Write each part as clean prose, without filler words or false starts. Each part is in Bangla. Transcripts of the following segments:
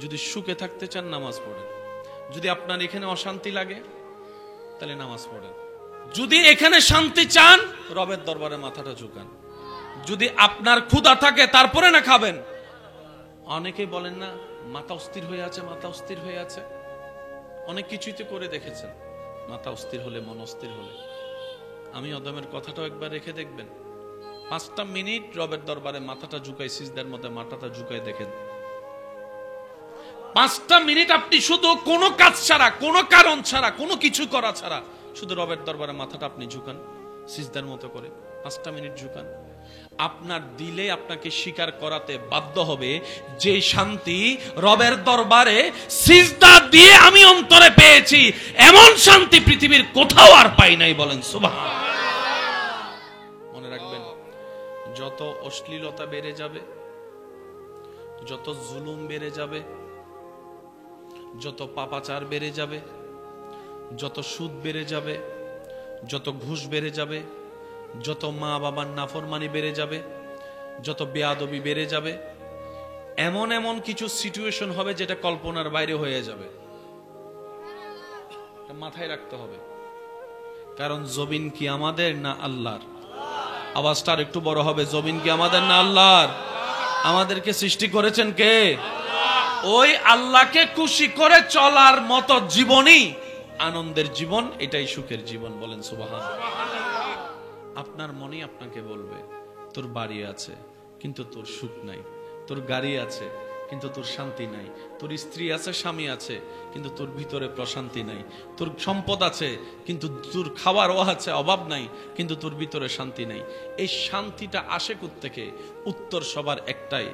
যদি সুখে থাকতে চান নামাজ পড়েন, যদি আপনার এখানে অশান্তি লাগে তাহলে নামাজ পড়েন, যদি এখানে শান্তি চান রবের দরবারে মাথাটা ঝুঁকান। যদি আপনার ক্ষুধা থাকে তারপরে না খাবেন। অনেকেই বলেন না মাথা অস্থির হয়ে আছে, মাথা অস্থির হয়ে আছে। অনেক কিছুই তো করে দেখেছেন, মাথা অস্থির হলে, মন অস্থির হলে। আমি অদমের কথাটাও একবার রেখে দেখবেন, 5টা মিনিট রবের দরবারে মাথাটা ঝুঁকাই, সিজদার মধ্যে মাথাটা ঝুঁকাই দেখেন। 5টা মিনিট আপনি শুধু কোনো কাজ ছাড়া, কোনো কারণ ছাড়া, কোনো কিছু করা ছাড়া শুধু রবের দরবারে মাথাটা আপনি ঝুঁকান, সিজদার মতো করে 5টা মিনিট ঝুঁকান। আপনার দিলে আপনাকে স্বীকার করাতে বাধ্য হবে যে শান্তি রবের দরবারে সিজদা দিয়ে আমি অন্তরে পেয়েছি, এমন শান্তি পৃথিবীর কোথাও আর পাই নাই। বলেন সুবহানাল্লাহ। মনে রাখবেন, যত অশ্লীলতা বেড়ে যাবে, যত জুলুম বেড়ে যাবে, যত পাপাচার বেড়ে যাবে, যত সুদ বেড়ে যাবে, যত ঘুষ বেড়ে যাবে, যত মা বাবার নাফরমানি বেড়ে যাবে, যত বেয়াদবি বেড়ে যাবে, এমন এমন কিছু সিচুয়েশন হবে যেটা কল্পনার বাইরে হয়ে যাবে। মাথায় রাখতে হবে, কারণ জমিন কি আমাদের না আল্লাহর? আওয়াজটা আর একটু বড় হবে, জমিন কি আমাদের না আল্লাহর? আমাদেরকে সৃষ্টি করেছেন কে? ওই আল্লাহকে খুশি করে চলার মতো জীবনই আনন্দের জীবন, এটাই সুখের জীবন। বলেন সুবহানাল্লাহ। আপনার মনে আপনাকে বলবে তোর বাড়ি আছে কিন্তু তোর সুখ নাই, তোর গাড়ি আছে কিন্তু তোর শান্তি নাই, তোর স্ত্রী আছে, স্বামী আছে কিন্তু তোর ভিতরে প্রশান্তি নাই, তোর সম্পদ আছে কিন্তু তোর খাওয়ার আছে, অভাব নাই কিন্তু তোর ভিতরে শান্তি নাই। এই শান্তিটা আসে কোত্থেকে? উত্তর সবার একটাই,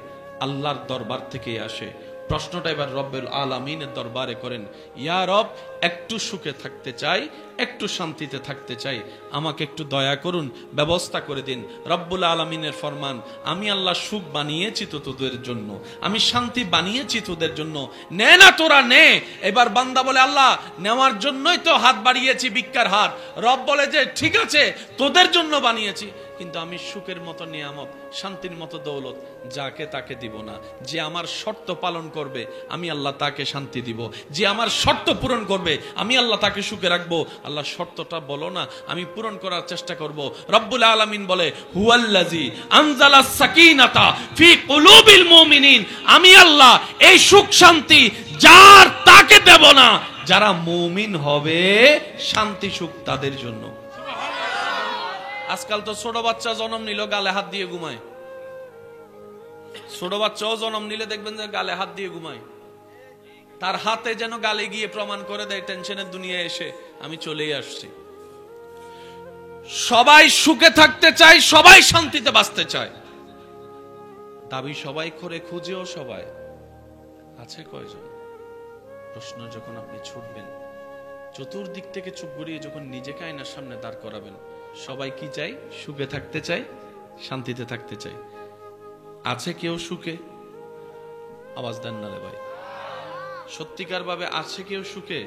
আল্লাহর দরবার থেকে আসে। প্রশ্নটা এবার রব্বুল আলামিনের দরবারে করেন, ইয়া রব, একটু সুখে থাকতে চাই, একটু শান্তিতে থাকতে চাই, আমাকে একটু দয়া করুন, ব্যবস্থা করে দিন। রব্বুল আলামিনের ফরমান, আমি আল্লাহ সুখ বানিয়েছি তো তোদের জন্য, আমি শান্তি বানিয়েছি তোদের জন্য, নে না তোরা নে। এবার বান্দা বলে, আল্লাহ নেওয়ার জন্যই তো হাত বাড়িয়েছি, ভিক্ষার হাত। রব বলে যে ঠিক আছে তোদের জন্য বানিয়েছি, কিন্তু আমি সুখের মতো নিয়ামত, শান্তির মতো দৌলত যাকে তাকে দিব না। যে আমার শর্ত পালন করবে আমি আল্লাহ তাকে শান্তি দিব, যে আমার শর্ত পূরণ করবে আমি আল্লাহ তাকে সুখে রাখবো। আল্লাহ শর্তটা বলো না, আমি পূরণ করার চেষ্টা করব। রব্বুল আলামিন বলে, হুয়াল্লাযী আনজালাস সাকিনাতা ফি কুলুবিল মুমিনিন, আমি আল্লাহ এই সুখ শান্তি যার তাকে দেব না, যারা মুমিন হবে শান্তি সুখ তাদের জন্য। আজকাল তো ছোট বাচ্চা জন্ম নিল গালে হাত দিয়ে ঘুমায়, ছোট বাচ্চাও জন্ম নিলে দেখবেন যে গালে হাত দিয়ে ঘুমায়, তার হাতে যেন গালে গিয়ে প্রমাণ করে দেয় টেনশনের দুনিয়ায় এসে আমি চলেই আসছি। সবাই সুখে থাকতে চায়, সবাই শান্তিতে বাঁচতে চায়, দাবি সবাই করে, খুঁজেও সবাই। আছে কয়জন? প্রশ্ন যখন আপনি ছুটবেন, চতুর্দিক থেকে চুপ ঘুরিয়ে যখন নিজেকে আয়নার সামনে দাঁড় করাবেন, সবাই কি চাই? সুখে থাকতে চাই, শান্তিতে থাকতে চাই। আছে কেউ সুখে? আওয়াজ দেন না রে ভাই, সত্যিকার ভাবে আছে কেউ সুখে?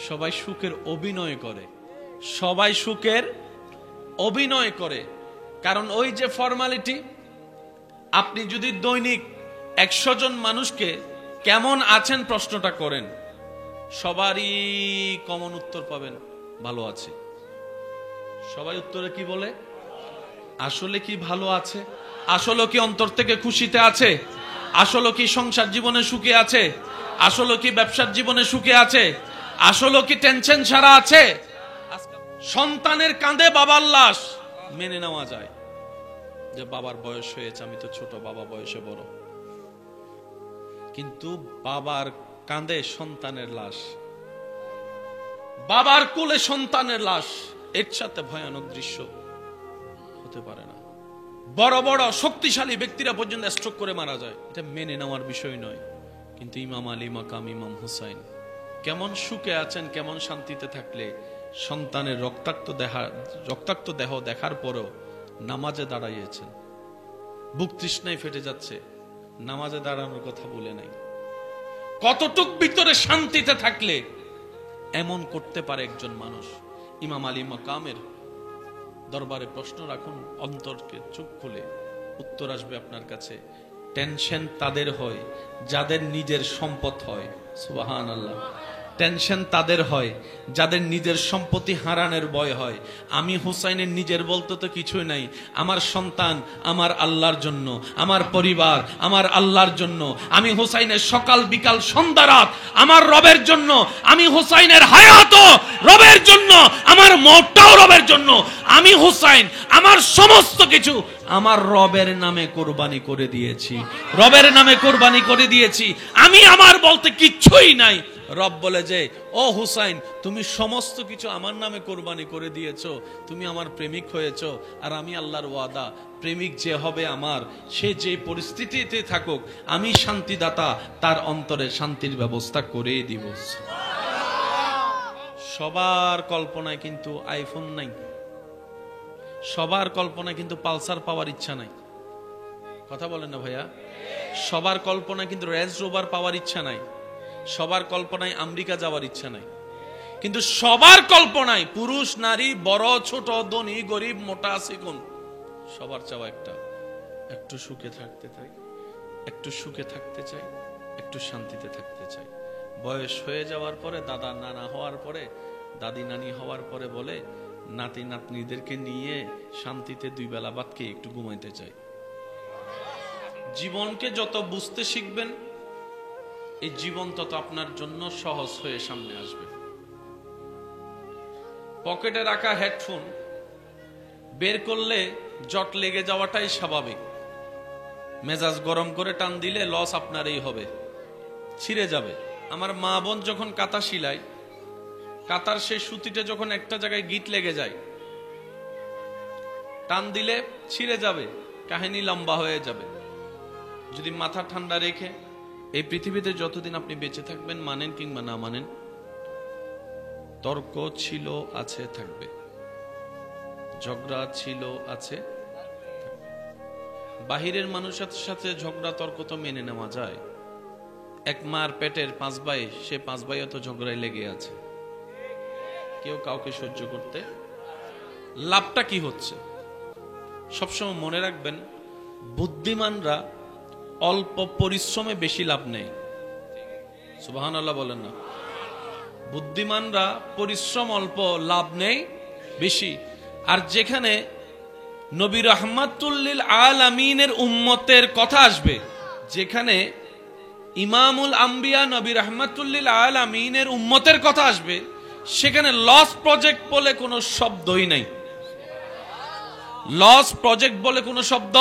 সবাই সুখের অভিনয় করে, সবাই সুখের অভিনয় করে। কারণ ওই যে ফর্মালিটি, আপনি যদি দৈনিক 100 জন মানুষকে কেমন আছেন প্রশ্নটা করেন, সবারই কমন উত্তর পাবেন, ভালো আছে। সবাই উত্তরে কি বলে? আসলে কি ভালো আছে? আসলে কি অন্তর থেকে খুশিতে আছে? আসলে কি সংসার জীবনে সুখে আছে? আসলে কি ব্যবসার জীবনে সুখে আছে? আসলে কি টেনশন ছাড়া আছে? সন্তানের কাঁধে বাবার লাশ মেনে নেওয়া যায় যে বাবার বয়স হয়েছে, আমি তো ছোট, বাবা বয়সে বড়, কিন্তু বাবার কাঁধে সন্তানের লাশ, বাবার কোলে সন্তানের লাশ, এর সাথে ভয়ানক দৃশ্য হতে পারে না। বড় বড় শক্তিশালী ব্যক্তিরা পর্যন্ত স্ট্রোক করে মারা যায়, এটা মেনে নেওয়ার বিষয় নয়। কিন্তু ইমাম আলী মাকাম ইমাম হুসাইন কেমন সুখে আছেন, কেমন শান্তিতে থাকলে সন্তানের রক্তাক্ত দেহ দেখার পরও নামাজে দাঁড়াইয়েছেন। বুক তৃষ্ণায় ফেটে যাচ্ছে, নামাজে দাঁড়ানোর কথা বলে নাই। কতটুক ভিতরে শান্তিতে থাকলে এমন করতে পারে একজন মানুষ? ইমাম আলী মাকামের দরবারে প্রশ্ন রাখুন, অন্তরকে চোখ খুলে উত্তর আসবে আপনার কাছে। টেনশন তাদের হয় যাদের নিজের সম্পদ হয়। সুবহানাল্লাহ। টেনশন তাদের হয় যাদের নিজের সম্পত্তি হারানোর ভয় হয়। আমি হুসাইনের নিজের বলতে তো কিছুই নাই, আমার সন্তান আমার আল্লাহর জন্য, আমার পরিবার আমার আল্লাহর জন্য, আমি হুসাইনের সকাল বিকাল সন্ধ্যা রাত আমার রবের জন্য, আমি হুসাইনের হায়াত রবের জন্য, আমার মওতটাও রবের জন্য, আমি হুসাইন আমার সমস্ত কিছু আমার রবের নামে কোরবানি করে দিয়েছি, রবের নামে কোরবানি করে দিয়েছি। আমি আমার বলতে কিচ্ছুই নাই। রব বলে যে, ও হুসাইন, তুমি সমস্ত কিছু আমার নামে কোরবানি করে দিয়েছো, তুমি আমার প্রেমিক হয়েছো। আর আমি আল্লাহর ওয়াদা, প্রেমিক যে হবে আমার, সে যে পরিস্থিতিতে থাকুক, আমি শান্তিদাতা, তার অন্তরে শান্তির ব্যবস্থা করে দিব। সবার কল্পনায় কিন্তু আইফোন নাই, সবার কল্পনায় কিন্তু পালসার পাওয়ার ইচ্ছা নাই। কথা বলেন না ভাইয়া? সবার কল্পনায় কিন্তু রেঞ্জ রোভার পাওয়ার ইচ্ছা নাই, সবার কল্পনায় আমেরিকা যাওয়ার ইচ্ছা নাই। কিন্তু সবার কল্পনায় পুরুষ নারী, বড় ছোট, ধনী গরিব, মোটা চিকন, সবার চাওয়া একটা, একটু সুখে থাকতে চাই, একটু সুখে থাকতে চাই, একটু শান্তিতে থাকতে চাই। বয়স হয়ে যাওয়ার পরে, দাদা নানা হওয়ার পরে, দাদি নানি হওয়ার পরে বলে, নাতি নাতনিদেরকে নিয়ে শান্তিতে দুই বেলা ভাত খেয়ে একটু ঘুমাইতে চাই। জীবনকে যত বুঝতে শিখবেন, এই জীবন তত আপনার জন্য সহজ হয়ে সামনে আসবে। পকেটে রাখা হেডফোন বের করলে জট লেগে যাওয়াটাই স্বাভাবিক। মেজাজ গরম করে টান দিলে লস আপনারই হবে, ছিঁড়ে যাবে। আমার মা বোন যখন কাঁথা সিলাই, কাতার সেই সুতিটা যখন একটা জায়গায় গিট লেগে যায়, টান দিলে ছিঁড়ে যাবে, কাহিনী লম্বা হয়ে যাবে। যদি মাথা ঠান্ডা রেখে এই পৃথিবীতে যতদিন আপনি বেঁচে থাকবেন, মানেন কিংবা না মানেন, তর্ক ছিল, আছে, থাকবে। ঝগড়া ছিল, আছে, বাহিরের মানুষের সাথে ঝগড়া তর্ক তো মেনে নেওয়া যায়। এক মার পেটের 5 ভাই, সে 5 ভাইও তো ঝগড়ায় লেগে আছে, কেউ কাউকে সহ্য করতে। লাভটা কি হচ্ছে? সবসময় মনে রাখবেন, বুদ্ধিমানরা অল্প পরিশ্রমে বেশি লাভ নেয়। সুবহানাল্লাহ বলেন না? বুদ্ধিমানরা পরিশ্রম অল্প, লাভ নেই বেশি। আর যেখানে নবী রাহমাতুল লিল আলামিনের উম্মতের কথা আসবে, যেখানে ইমামুল আম্বিয়া নবী রাহমাতুল লিল আলামিনের উম্মতের কথা আসবে, সেখানে লস প্রজেক্ট বলে কোনো শব্দই নাই। লস প্রজেক্ট বলে কোনো শব্দ।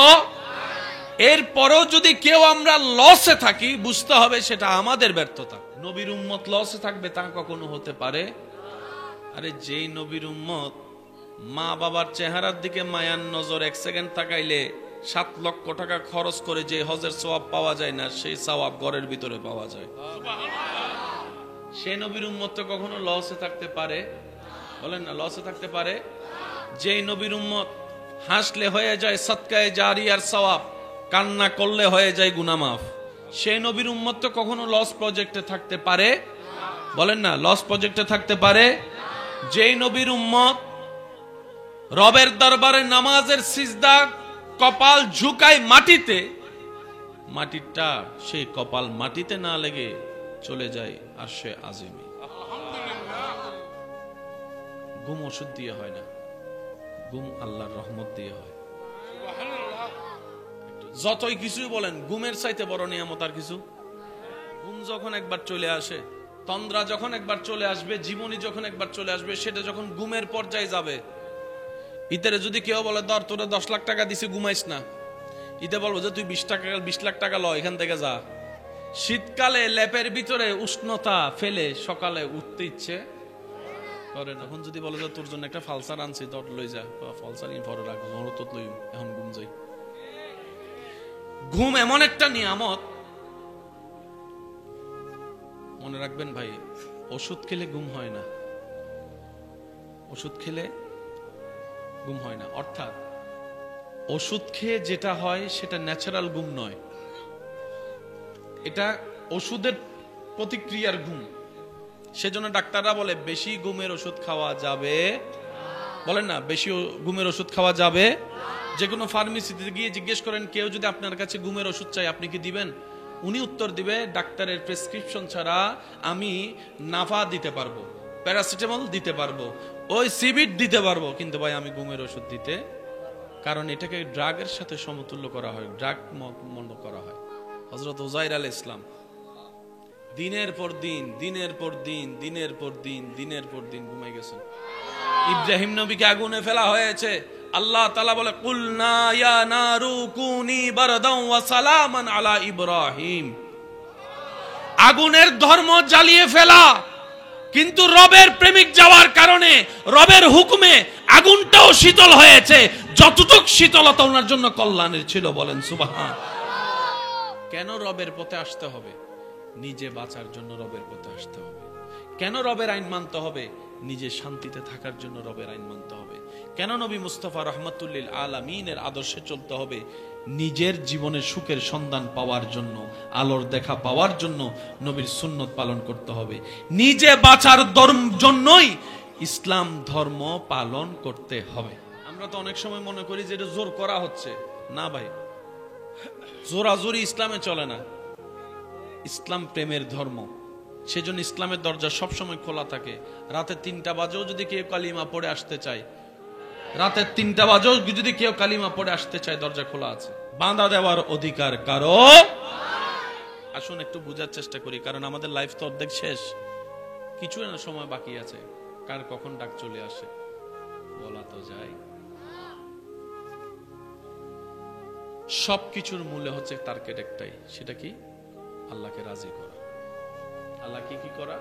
এরপরও যদি কেউ আমরা লসে থাকি, বুঝতে হবে সেটা আমাদের ব্যর্থতা। নবীর উম্মত লসে থাকবে তা কখনো হতে পারে? আরে যেই নবীর উম্মত মা বাবার চেহারার দিকে মায়ার নজর 1 সেকেন্ড তাকাইলে 7 লক্ষ টাকা খরচ করে যে হজের সওয়াব পাওয়া যায় না, সেই সওয়াব ঘরের ভিতরে পাওয়া যায়। সেই নবীর উম্মত তো কখনো লসে থাকতে পারে? বলেন না, লসে থাকতে পারে? যেই নবীর উম্মত হাসলে হয়ে যায় সদকায়ে জারিয়ার সওয়াব, কান্না করলে হয়ে যায় গুনাহ মাফ, সেই নবীর উম্মত তো কখনো লস প্রজেক্টে থাকতে পারে? বলেন না, লস প্রজেক্টে থাকতে পারে? যেই নবীর উম্মত রবের দরবারে নামাজের সিজদা কপাল ঝুঁকায় মাটিতে, মাটিটা সেই কপাল মাটিতে না লেগে চলে যায় আরশে আজিমে। ঘুম ওষুধ দিয়ে হয় না, ঘুম আল্লাহর রহমত দিয়ে হয়। যতই কিছুই বলেন, ঘুমের চাইতে বড় নিয়ামত আর কিছু? ঘুম যখন একবার চলে আসে, তন্দ্রা যখন একবার চলে আসবে, জীবনী যখন একবার চলে আসবে, সেটা যখন ঘুমের পর্যায়ে যাবে, ইতারে যদি কেউ বলে ধর তোরা 10 লাখ টাকা দিছি ঘুমাইস না, ইতে বলবো যে তুই 20 লাখ টাকা ল, এখান থেকে যা। শীতকালে ল্যাপের ভিতরে উষ্ণতা ফেলে সকালে উঠতে ইচ্ছে করে না। এখন যদি বলে যে তোর জন্য একটা ফালসার আনছি, তোর লই যা, ফালসার ইনফরে রাখ, তো লই, এখন ঘুম যাই। ঘুম এমন একটা নিয়ামত, মনে রাখবেন ভাই, ওষুধ খেলে ঘুম হয় না, ওষুধ খেলে ঘুম হয় না। অর্থাৎ ওষুধ খেয়ে যেটা হয় সেটা ন্যাচারাল ঘুম নয়, এটা ওষুধের প্রতিক্রিয়ার ঘুম। সেজন্য ডাক্তাররা বলে বেশি ঘুমের ওষুধ খাওয়া যাবে বলেন না, বেশি ঘুমের ওষুধ খাওয়া যাবে? যে কোনো ফার্মেসিতে গিয়ে জিজ্ঞেস করেন, কেউ যদি আপনার কাছে ঘুমের ওষুধ চাই, আপনি কি দিবেন? উনি উত্তর দিবে, ডাক্তারের প্রেসক্রিপশন ছাড়া আমি নাফা দিতে পারবো, প্যারাসিটামল দিতে পারবো, ওই সিবিট দিতে পারবো, কিন্তু ভাই আমি ঘুমের ওষুধ দিতে, কারণ এটাকে ড্রাগের সাথে সমতুল্য করা হয়, ড্রাগ মনে করা হয়। হযরত উযাইর আলাইহিস সালাম দিনের পর দিন ঘুমাই গেছেন। ইব্রাহিম নবীকে আগুনে ফেলা হয়েছে, আল্লাহ তাআলা বলে, কুলনা ইয়া নারু কুনি বারদান ওয়া সালামান আলা ইব্রাহিম। আগুনের ধর্ম জ্বালিয়ে ফেলা, কিন্তু রবের প্রেমিক যাওয়ার কারণে রবের হুকুমে আগুনটাও শীতল হয়েছে, যতটুক শীতলতা ওনার জন্য কল্যাণের ছিল। বলেন সুবহান। কেন রবের পথে আসতে হবে? নিজে বাঁচার জন্য রবের পথে আসতে হবে। কেন রবের আইন মানতে হবে? নিজে শান্তিতে থাকার জন্য রবের আইন মানতে হবে। কেন নবী মুস্তাফা রহমাতুল্লিল আলামিনের আদর্শে চলতে হবে? নিজের জীবনের সুখের সন্ধান পাওয়ার জন্য, আলোর দেখা পাওয়ার জন্য নবীর সুন্নত পালন করতে হবে। নিজে বাঁচার জন্যই ইসলাম ধর্ম পালন করতে হবে। আমরা তো অনেক সময় মনে করি যে এটা জোর করা হচ্ছে। না ভাই, জোরাজোরি ইসলামে চলে না। ইসলাম প্রেমের ধর্ম, সেজন্য ইসলামের দরজা সবসময় খোলা থাকে। রাতে 3টা বাজেও যদি কেউ কালিমা পড়ে আসতে চায়, রাতে 3টা বাজেও যদি কেউ কালিমা পড়ে আসতে চায়, দরজা খোলা আছে। বাঁধা দেওয়ার অধিকার কারো। আসুন একটু বোঝার চেষ্টা করি, কারণ আমাদের লাইফ তো অর্ধেক শেষ, কিছু না সময় বাকি আছে। কার কখন ডাক চলে আসে বলা তো যায়। সবকিছুর মূল্য হচ্ছে টার্গেট একটাই, সেটা কি? আল্লাহকে রাজি করা। আল্লাহ কি করা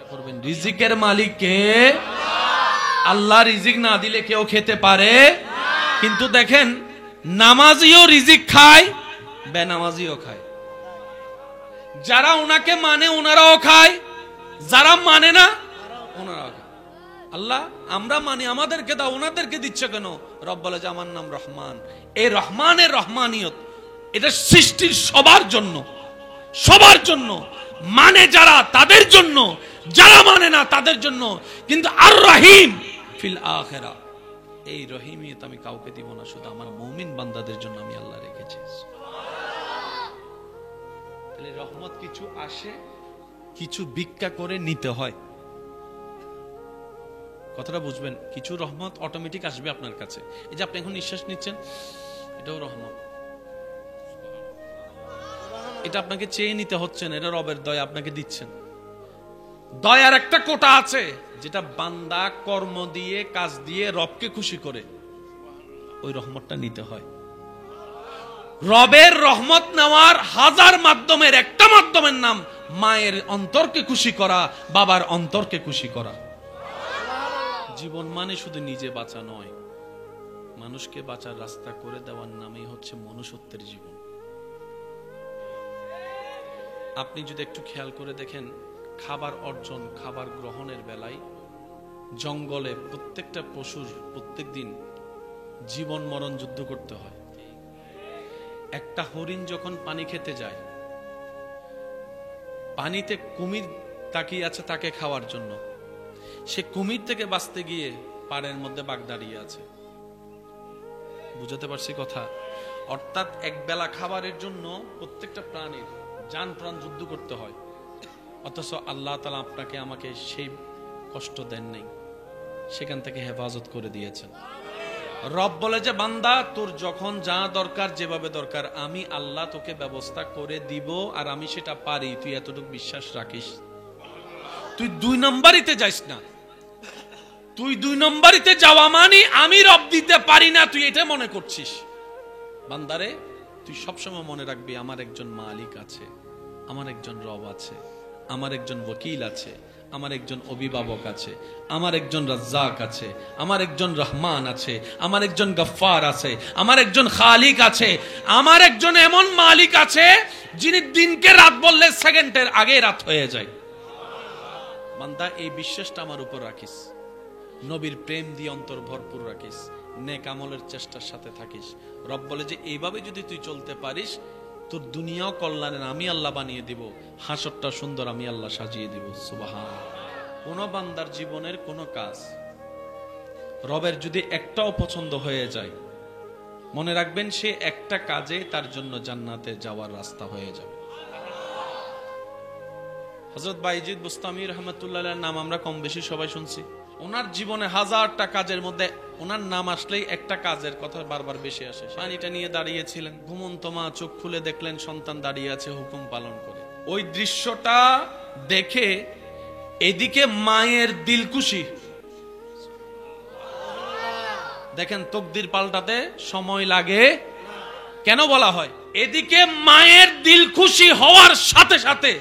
করবেন? রিজিকের মালিক কে? আল্লাহ রিজিক না দিলে কেউ খেতে পারে? কিন্তু দেখেন, নামাজিও রিজিক খায়, বেনামাজিও খায়। যারা ওনাকে মানে ওনারাও খায়, যারা মানে না ওনারাও খায়। আল্লাহ আমরা মানি, আমাদেরকে দাও, ওনাদেরকে দিচ্ছে কেন? রব বলে যে আমার নাম রহমান। এই রহমানের রহমানিয়ত, এটা সৃষ্টির সবার জন্য, সবার জন্য। মানে যারা তাদের জন্য, যারা মানে না তাদের জন্য। কিন্তু আর রহিম ফিল আখিরা, এই রহিমিয়ত আমি কাউকে দিব না, শুধু আমার মুমিন বান্দাদের জন্য আমি আল্লাহ রেখেছি। তাহলে রহমত কিছু আসে, কিছু ভিক্ষা করে নিতে হয়। কথাটা বুঝবেন? কিছু রহমত অটোমেটিক আসবে আপনার কাছে। এই যে আপনি এখন নিঃশ্বাস নিচ্ছেন, এটাও রহমত। এটা আপনাকে চেয়ে নিতে হচ্ছে না, এটা রবের দয়া আপনাকে দিচ্ছেন। দয়ার একটা কোটা আছে, যেটা বান্দা কর্ম দিয়ে, কাজ দিয়ে রবকে খুশি করে, ওই রহমতটা নিতে হয়। রবের রহমত নেওয়ার হাজার মাধ্যমের একটা মাধ্যমের নাম মায়ের অন্তরকে খুশি করা, বাবার অন্তরকে খুশি করা। জীবন মানে শুধু নিজে বাঁচা নয়, মানুষকে বাঁচার রাস্তা করে দেওয়ার নামই হচ্ছে মনুষ্যত্বের জীবন। আপনি যদি একটু খেয়াল করে দেখেন, খাবার অর্জন, খাবার গ্রহণের বেলায় জঙ্গলে প্রত্যেকটা পশুর প্রত্যেক দিন জীবন মরণ যুদ্ধ করতে হয়। একটা হরিণ যখন পানি খেতে যায়, পানিতে কুমির তাকিয়ে আছে তাকে খাওয়ার জন্য। সে কুমির থেকে বাঁচতে গিয়ে পাড়ের মধ্যে বাঘ দাঁড়িয়ে আছে। বুঝাতে পারছি কথা? অর্থাৎ এক বেলা খাবারের জন্য প্রত্যেকটা প্রাণীর জান প্রাণ যুদ্ধ করতে হয়। অথচ আল্লাহ তাআলা আপনাকে আমাকে সেই কষ্ট দেন নাই, সেখান থেকে হেফাজত করে দিয়েছেন। রব বলে যে বান্দা, তোর যখন যা দরকার, যেভাবে দরকার, আমি আল্লাহ তোকে ব্যবস্থা করে দিব, আর আমি সেটা পারি। তুই এতটুকু বিশ্বাস রাখিস। তুই 2 নম্বরিতে যাইস না। তুই 2 নম্বরিতে যাওয়া মানে আমি রব দিতে পারি না, তুই এটা মনে করছিস। বান্দারে, তুই সবসময় মনে রাখবি, আমার একজন মালিক আছে, আমার একজন রব আছে, আমার একজন ওয়াকিল আছে, আমার একজন অভিভাবক আছে, আমার একজন রাজ্জাক আছে, আমার একজন রহমান আছে, আমার একজন গফফার আছে, আমার একজন খালিক আছে, আমার একজন এমন মালিক আছে যিনি দিনকে রাত বললে সেকেন্ডের আগে রাত হয়ে যায়। বান্দা, এই বিশ্বাসটা আমার উপর রাখিস। নবীর প্রেম দিয়ে অন্তর ভরপুর রাখিস, নেক আমলের চেষ্টার সাথে থাকিস। রব বলে যে এইভাবে যদি তুই চলতে পারিস, তোর দুনিয়াও কল্যাণের আমি আল্লাহ বানিয়ে দিব, হাসরটা সুন্দর আমি আল্লাহ সাজিয়ে দিব। সুবহান। কোন বান্দার জীবনের কোন কাজ রবের যদি একটাও পছন্দ হয়ে যায়, মনে রাখবেন সে একটা কাজে তার জন্য জান্নাতে যাওয়ার রাস্তা হয়ে যাবে। হযরত বাইজিদ বুস্তামি রহমাতুল্লাহর নাম আমরা কম বেশি সবাই শুনছি। ওনার জীবনে হাজারটা কাজের মধ্যে ওনার নাম আসলেই একটা কাজের কথা বারবার বেশি আসে। পানিটা নিয়ে দাঁড়িয়েছিলেন, ঘুমন্ত মা চোখ খুলে দেখলেন সন্তান দাঁড়িয়ে আছে হুকুম পালন করে। ওই দৃশ্যটা দেখে এদিকে মায়ের দিল খুশি, দেখেন তকদির পাল্টাতে সময় লাগে। কেন বলা হয়? এদিকে মায়ের দিল খুশি হওয়ার সাথে সাথে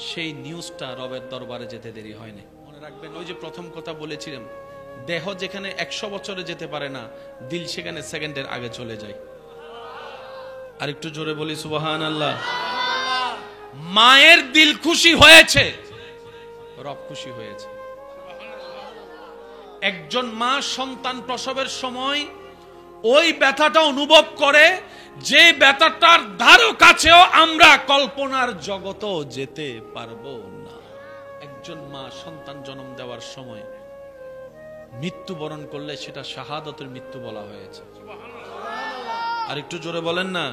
সেই নিউজটা রবের দরবারে যেতে দেরি হয়নি। মনে রাখবেন ওই যে প্রথম কথা বলেছিলাম, দেহ যেখানে 100 বছরে যেতে পারে না, দিল সেখানে সেকেন্ডের আগে চলে যায়। আর একটু জোরে বলি সুবহানাল্লাহ। মায়ের দিল খুশি হয়েছে, রব খুশি হয়েছে। একজন মা সন্তান প্রসবের সময় ওই ব্যথাটা অনুভব করে, যে ব্যথাটার ধারও কাছেও আমরা কল্পনার জগতেও যেতে পারবো না। একজন মা সন্তান জন্ম দেওয়ার সময় মৃত্যুবরণ করলে সেটা শাহাদাতের মৃত্যু বলা হয়েছে। আর একটু জোরে বলেন না।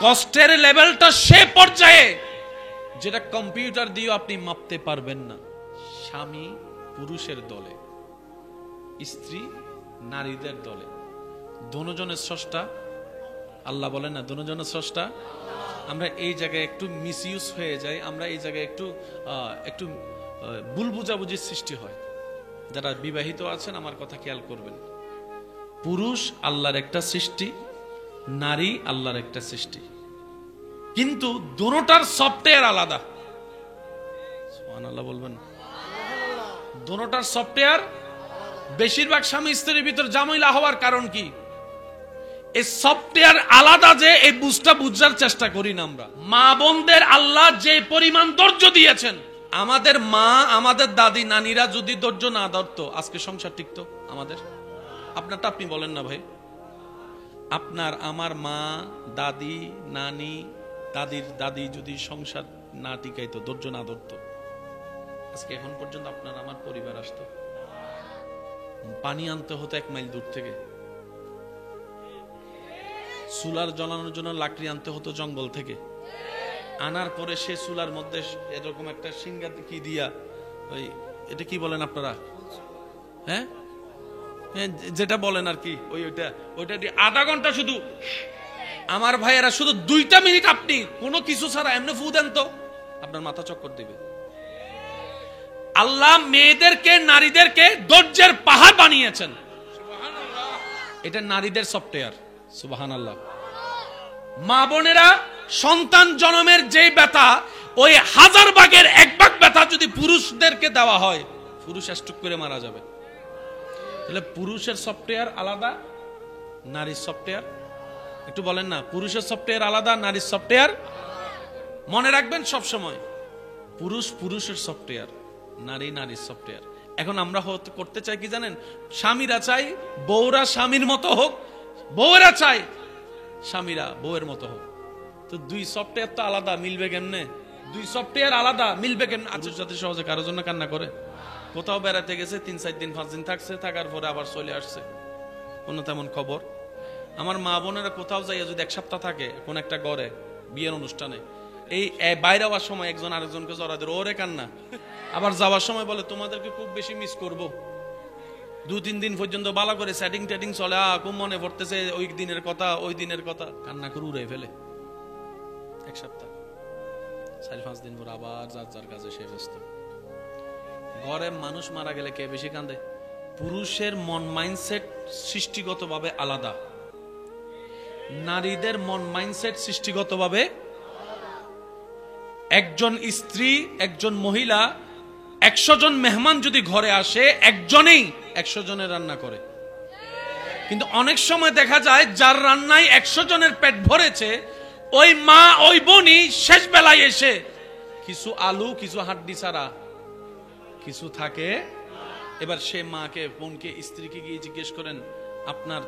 কষ্টের লেভেলটা সে পর্যায়ে যেটা কম্পিউটার দিয়ে আপনি মাপতে পারবেন না। স্বামী পুরুষের দলে, স্ত্রী নারীদের দলে, দুজনের স্রষ্টা আল্লাহ। বলেন না দুজনের স্রষ্টা। আমরা এই জায়গায় একটু মিসইউজ হয়ে যাই, আমরা এই জায়গায় একটু ভুল বুঝাবুঝির সৃষ্টি হয়। যারা বিবাহিত আছেন আমার কথা খেয়াল করবেন। পুরুষ আল্লাহর একটা সৃষ্টি, নারী আল্লাহর একটা সৃষ্টি, কিন্তু দুটোটার সফটওয়্যার আলাদা। সুবহানাল্লাহ বলবেন। দুটোটার সফটওয়্যার। বেশিরভাগ স্বামী স্ত্রীর ভিতর ঝামেলা হওয়ার কারণ কি? এই সফটওয়্যার আলাদা, যে এই বুঝার চেষ্টা করি না আমরা। মা বোনদের আল্লাহ যে পরিমাণ ধৈর্য দিয়েছেন, আমাদের মা আমাদের দাদি নানিরা যদি ধৈর্য না ধরতো আজকে সংসার টিকতো আমাদের? আপনারটা আপনি বলেন না ভাই। আপনার আমার মা দাদি নানি দাদির দাদি যদি সংসার না টিকাইতো, ধৈর্য না ধরতো, আজকে এখন পর্যন্ত আপনার আমার পরিবার আসতো? পানি আনতে হতো 1 মাইল দূর থেকে, চুলার জ্বালানোর জন্য লাকড়ি আনতে হতো জঙ্গল থেকে, আনার পরে সে চুলার মধ্যে এরকম একটা সিঙ্গা কি দিয়া, ওই এটা কি বলেন আপনারা, হ্যাঁ যেটা বলেন আর কি, ওইটা দিয়ে আধা ঘন্টা শুধু আমার ভাইয়েরা শুধু 2টা মিনিট আপনি কোনো কিছু ছাড়া এমনি ফু দেন তো আপনার মাথা চক্কর দিবে। আল্লাহ মেয়েদেরকে নারীদেরকে ধৈর্যের পাহাড় বানিয়েছেন। এটা নারীদের সফটওয়্যার। সুবহানাল্লাহ। মা বোনেরা সন্তান জন্মের যে ব্যথা, ওই 1000 ভাগের 1 ভাগ ব্যথা যদি পুরুষদেরকে দেওয়া হয়, পুরুষ স্ট্রোক করে মারা যাবে। তাহলে পুরুষের সফটওয়্যার আলাদা, নারীর সফটওয়্যার। একটু বলেন না, পুরুষের সফটওয়্যার আলাদা, নারীর সফটওয়্যার। মনে রাখবেন সব সময়, পুরুষ পুরুষের সফটওয়্যার, নারী নারীর সফটওয়্যার। এখন আমরা করতে চাই কি জানেন? স্বামীরা চাই বউরা স্বামীর মতো হোক, বউরা চাই স্বামীরা বউয়ের মতো হোক। তো 2 সফটওয়্যার তো আলাদা, মিলবে কেমনে? 2 সফটওয়্যার আলাদা, মিলবে কেমনে? আচ্ছা, যাতে সহজে কারোর জন্য কান্না করে, কোথাও বেড়াতে গেছে 3-4 দিন 5 দিন থাকছে, থাকার পরে আবার চলে আসছে, কোনো তেমন খবর। আমার মা বোনেরা কোথাও যাইয়া যদি 1 সপ্তাহ থাকে কোন একটা ঘরে বিয়ের অনুষ্ঠানে, এই বাইরে যাওয়ার সময় একজন আরেকজনকে জড়া ধরে ওরে কান্না, আবার যাওয়ার সময় বলে তোমাদেরকে খুব বেশি মিস করব। 2-3 দিন পর্যন্ত ভালো করে সেটিং টেটিং চলে, খুব মনে পড়তেছে ওই দিনের কথা, ওই দিনের কথা, কান্না করে উড়ে ফেলে। 1 সপ্তাহ 4-5 দিন পর আবার যার যার কাজে সে ব্যস্ত। ঘরে মানুষ মারা গেলে কে বেশি কাঁদে? পুরুষের মন মাইন্ডসেট সৃষ্টিগতভাবে আলাদা, নারীদের মন মাইন্ডসেট সৃষ্টিগতভাবে। একজন স্ত্রী, একজন মহিলা 100 জন মেহমান যদি ঘরে আসে, একজনেই 100 জনের রান্না করে। কিন্তু অনেক সময় দেখা যায় যার রান্নায় 100 জনের পেট ভরেছে, ওই মা ওই বোনই শেষ বেলায় এসে কিছু আলু কিছু হাড্ডি ছাড়া কিছু থাকে। এবার সে মাকে বোনকে স্ত্রীকে গিয়ে জিজ্ঞেস করেন,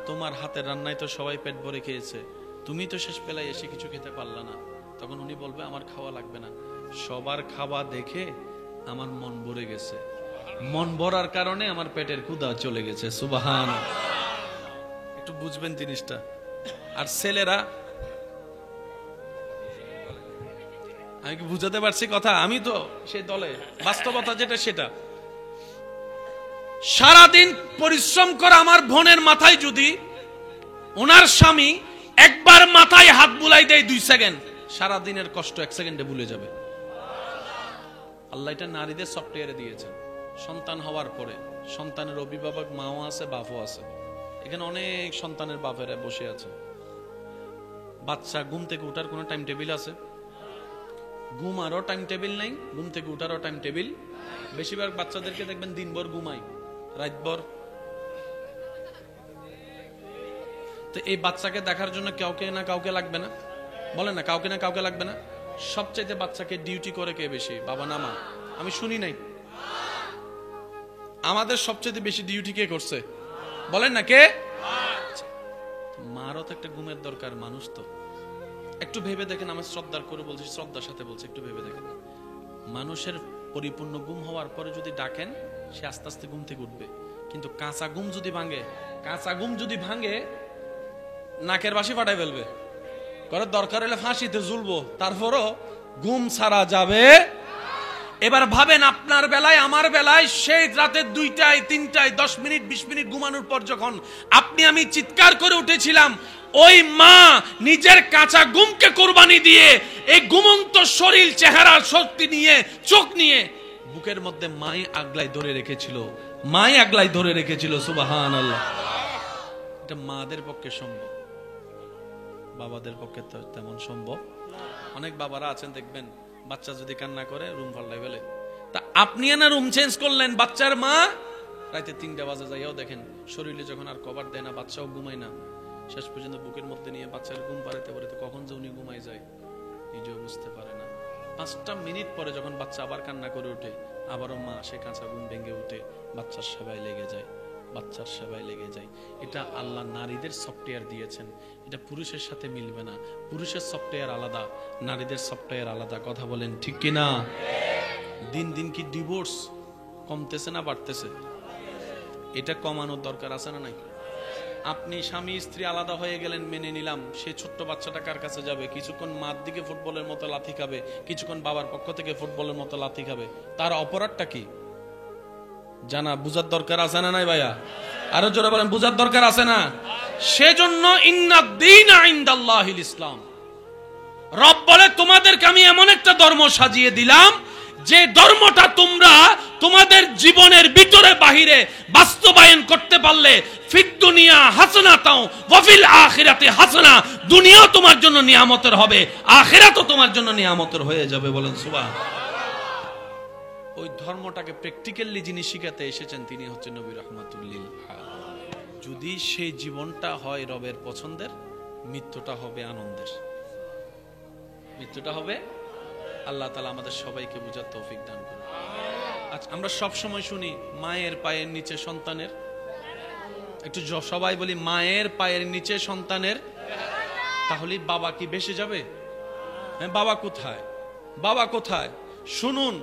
তোমার হাতের রান্নায় তো সবাই পেট ভরে খেয়েছে, তুমি তো শেষ বেলায় এসে কিছু খেতে পারলা না। তখন উনি বলবে আমার খাওয়া লাগবে না, সবার খাওয়া দেখে আমার মন ভরে গেছে, মন ভরার কারণে আমার পেটের ক্ষুধা চলে গেছে। সুবহান, একটু বুঝবেন জিনিসটা। আর ছেলেরা, আমি কি বুঝাতে পারছি কথা? আমি তো সেই দলে, বাস্তবতা যেটা সেটা। সারাদিন পরিশ্রম করা আমার বোনের মাথায় যদি ওনার স্বামী একবার মাথায় হাত বুলাই দেয় 2 সেকেন্ড, সারাদিনের কষ্ট 1 সেকেন্ডে ভুলে যাবে। আল্লাহ এটা নারীদের সফটওয়্যারে দিয়েছেন। সন্তান হওয়ার পরে সন্তানের অভিভাবক মাও আছে, বাপও আছে। এখানে অনেক সন্তানের বাপেরা বসে আছে। বাচ্চা ঘুম থেকে উঠার কোনো টাইম টেবিল আছে? ঘুমারও টাইম টেবিল নাই, ঘুম থেকে উঠারও টাইম টেবিল। বেশিরভাগ বাচ্চাদেরকে দেখবেন দিনভর ঘুমাই, রাতভর। তো এই বাচ্চাকে দেখার জন্য কাউকে না কাউকে লাগবে না? বলেন না, কাউকে না কাউকে লাগবে না? সবচাইতে বাচ্চাকে ডিউটি করে কে বেশি, বাবা না মা? আমি শুনি নাই। আমাদের সবচেয়ে বেশি ডিউটি কে করছে বলেন না, কে? মারও তো একটা ঘুমের দরকার, মানুষ তো। একটু ভেবে দেখেন, আমি শ্রদ্ধার করে বলছি, শ্রদ্ধার সাথে বলছি, একটু ভেবে দেখেন। মানুষের পরিপূর্ণ ঘুম হওয়ার পরে যদি ডাকেন, সে আস্তে আস্তে ঘুম থেকে উঠবে। কিন্তু কাঁচা ঘুম যদি ভাঙে, নাকের বাসি ফাটাই ফেলবে। করে দরকার হলে ফাঁসিতে ঝুলবো, তারপরও ঘুম ছাড়া যাবে। এবার ভাবেন, আপনার বেলায় আমার বেলায় সেই রাতে 2টায় 3টায় 10 মিনিট 20 মিনিট ঘুমানোর পর যখন আপনি আমি চিৎকার করে উঠেছিলাম, ওই মা নিজের কাঁচা ঘুমকে কোরবানি দিয়ে এই ঘুমন্ত শরীর, চেহারা, শক্তি নিয়ে, চোখ নিয়ে বুকের মধ্যে মাই আগলাই ধরে রেখেছিল। সুবহানাল্লাহ। এটা মাদের পক্ষে সম্ভব, বাবাদের পক্ষে তো তেমন সম্ভব। অনেক বাবারা আছেন দেখবেন, বাচ্চা যদি কান্না করে রুম পাল্টাই ফেলে। তা আপনি না রুম চেঞ্জ করলেন, বাচ্চার মা রাতে 3টা বাজে যাইয়াও দেখেন শরীরে যখন আর কভার দেয় না, বাচ্চাও ঘুমায় না, শেষ পর্যন্ত বুকের মধ্যে নিয়ে বাচ্চার ঘুম পাড়াতে পারে, কখন যে উনি ঘুমাই যায় নিজেও বুঝতে পারে না। 5টা মিনিট পরে যখন বাচ্চা আবার কান্না করে ওঠে, আবারও মা সে কাঁচা ঘুম ভেঙে উঠে বাচ্চার সেবায় লেগে যায়। এটা আল্লাহ নারীদের সফটওয়্যার দিয়েছেন, এটা পুরুষের সাথে মিলবে না। পুরুষের সফটওয়্যার আলাদা, নারীদের সফটওয়্যার আলাদা। কথা বলেন ঠিক কিনা? দিন দিন কি ডিভোর্স কমতেছে না বাড়তেছে? এটা কমানোর দরকার আছে না নাই? আপনি স্বামী স্ত্রী আলাদা হয়ে গেলেন, মেনে নিলাম, সেই ছোট্ট বাচ্চাটা কার কাছে যাবে? কিছুক্ষণ মার দিকে ফুটবলের মতো লাথি খাবে, কিছুক্ষণ বাবার পক্ষ থেকে ফুটবলের মতো লাথি খাবে। তার অপরাধটা কি জানা, বুঝার দরকার আছে না নাই ভাইয়া? আরো জোরে বলেন, বুঝার দরকার আছে না? সেজন্য ইন্নাদ-দীনা ইনদাল্লাহিল ইসলাম। রব বলে, তোমাদেরকে আমি এমন একটা ধর্ম সাজিয়ে দিলাম, যে ধর্মটা তোমরা তোমাদের জীবনের ভিতরে বাহিরে বাস্তবায়ন করতে পারলে, ফিদ দুনিয়া হাসানাতাও ওয়া ফিল আখিরাতি হাসানা, দুনিয়াও তোমার জন্য নিয়ামতের হবে, আখিরাতও তোমার জন্য নিয়ামতের হয়ে যাবে। বলেন সুবহানাল্লাহ। ওই ধর্মটাকে প্র্যাকটিক্যালি যিনি শিখাতে এসেছেন, তিনি হচ্ছেন নবী রাহমাতুল লিল আলামিন। যদি সেই জীবনটা হয় রবের পছন্দের, মৃত্যুটা হবে আনন্দের, মৃত্যুটা হবে। আল্লাহ তাআলা আমাদের সবাইকে বুঝার তৌফিক দান করুন। আচ্ছা, আমরা সব সময় শুনি মায়ের পায়ের নিচে সন্তানের, একটু সবাই বলি মায়ের পায়ের নিচে সন্তানের। তাহলে বাবা কি বেঁচে যাবে? হ্যাঁ, বাবা কোথায়? শুনুন,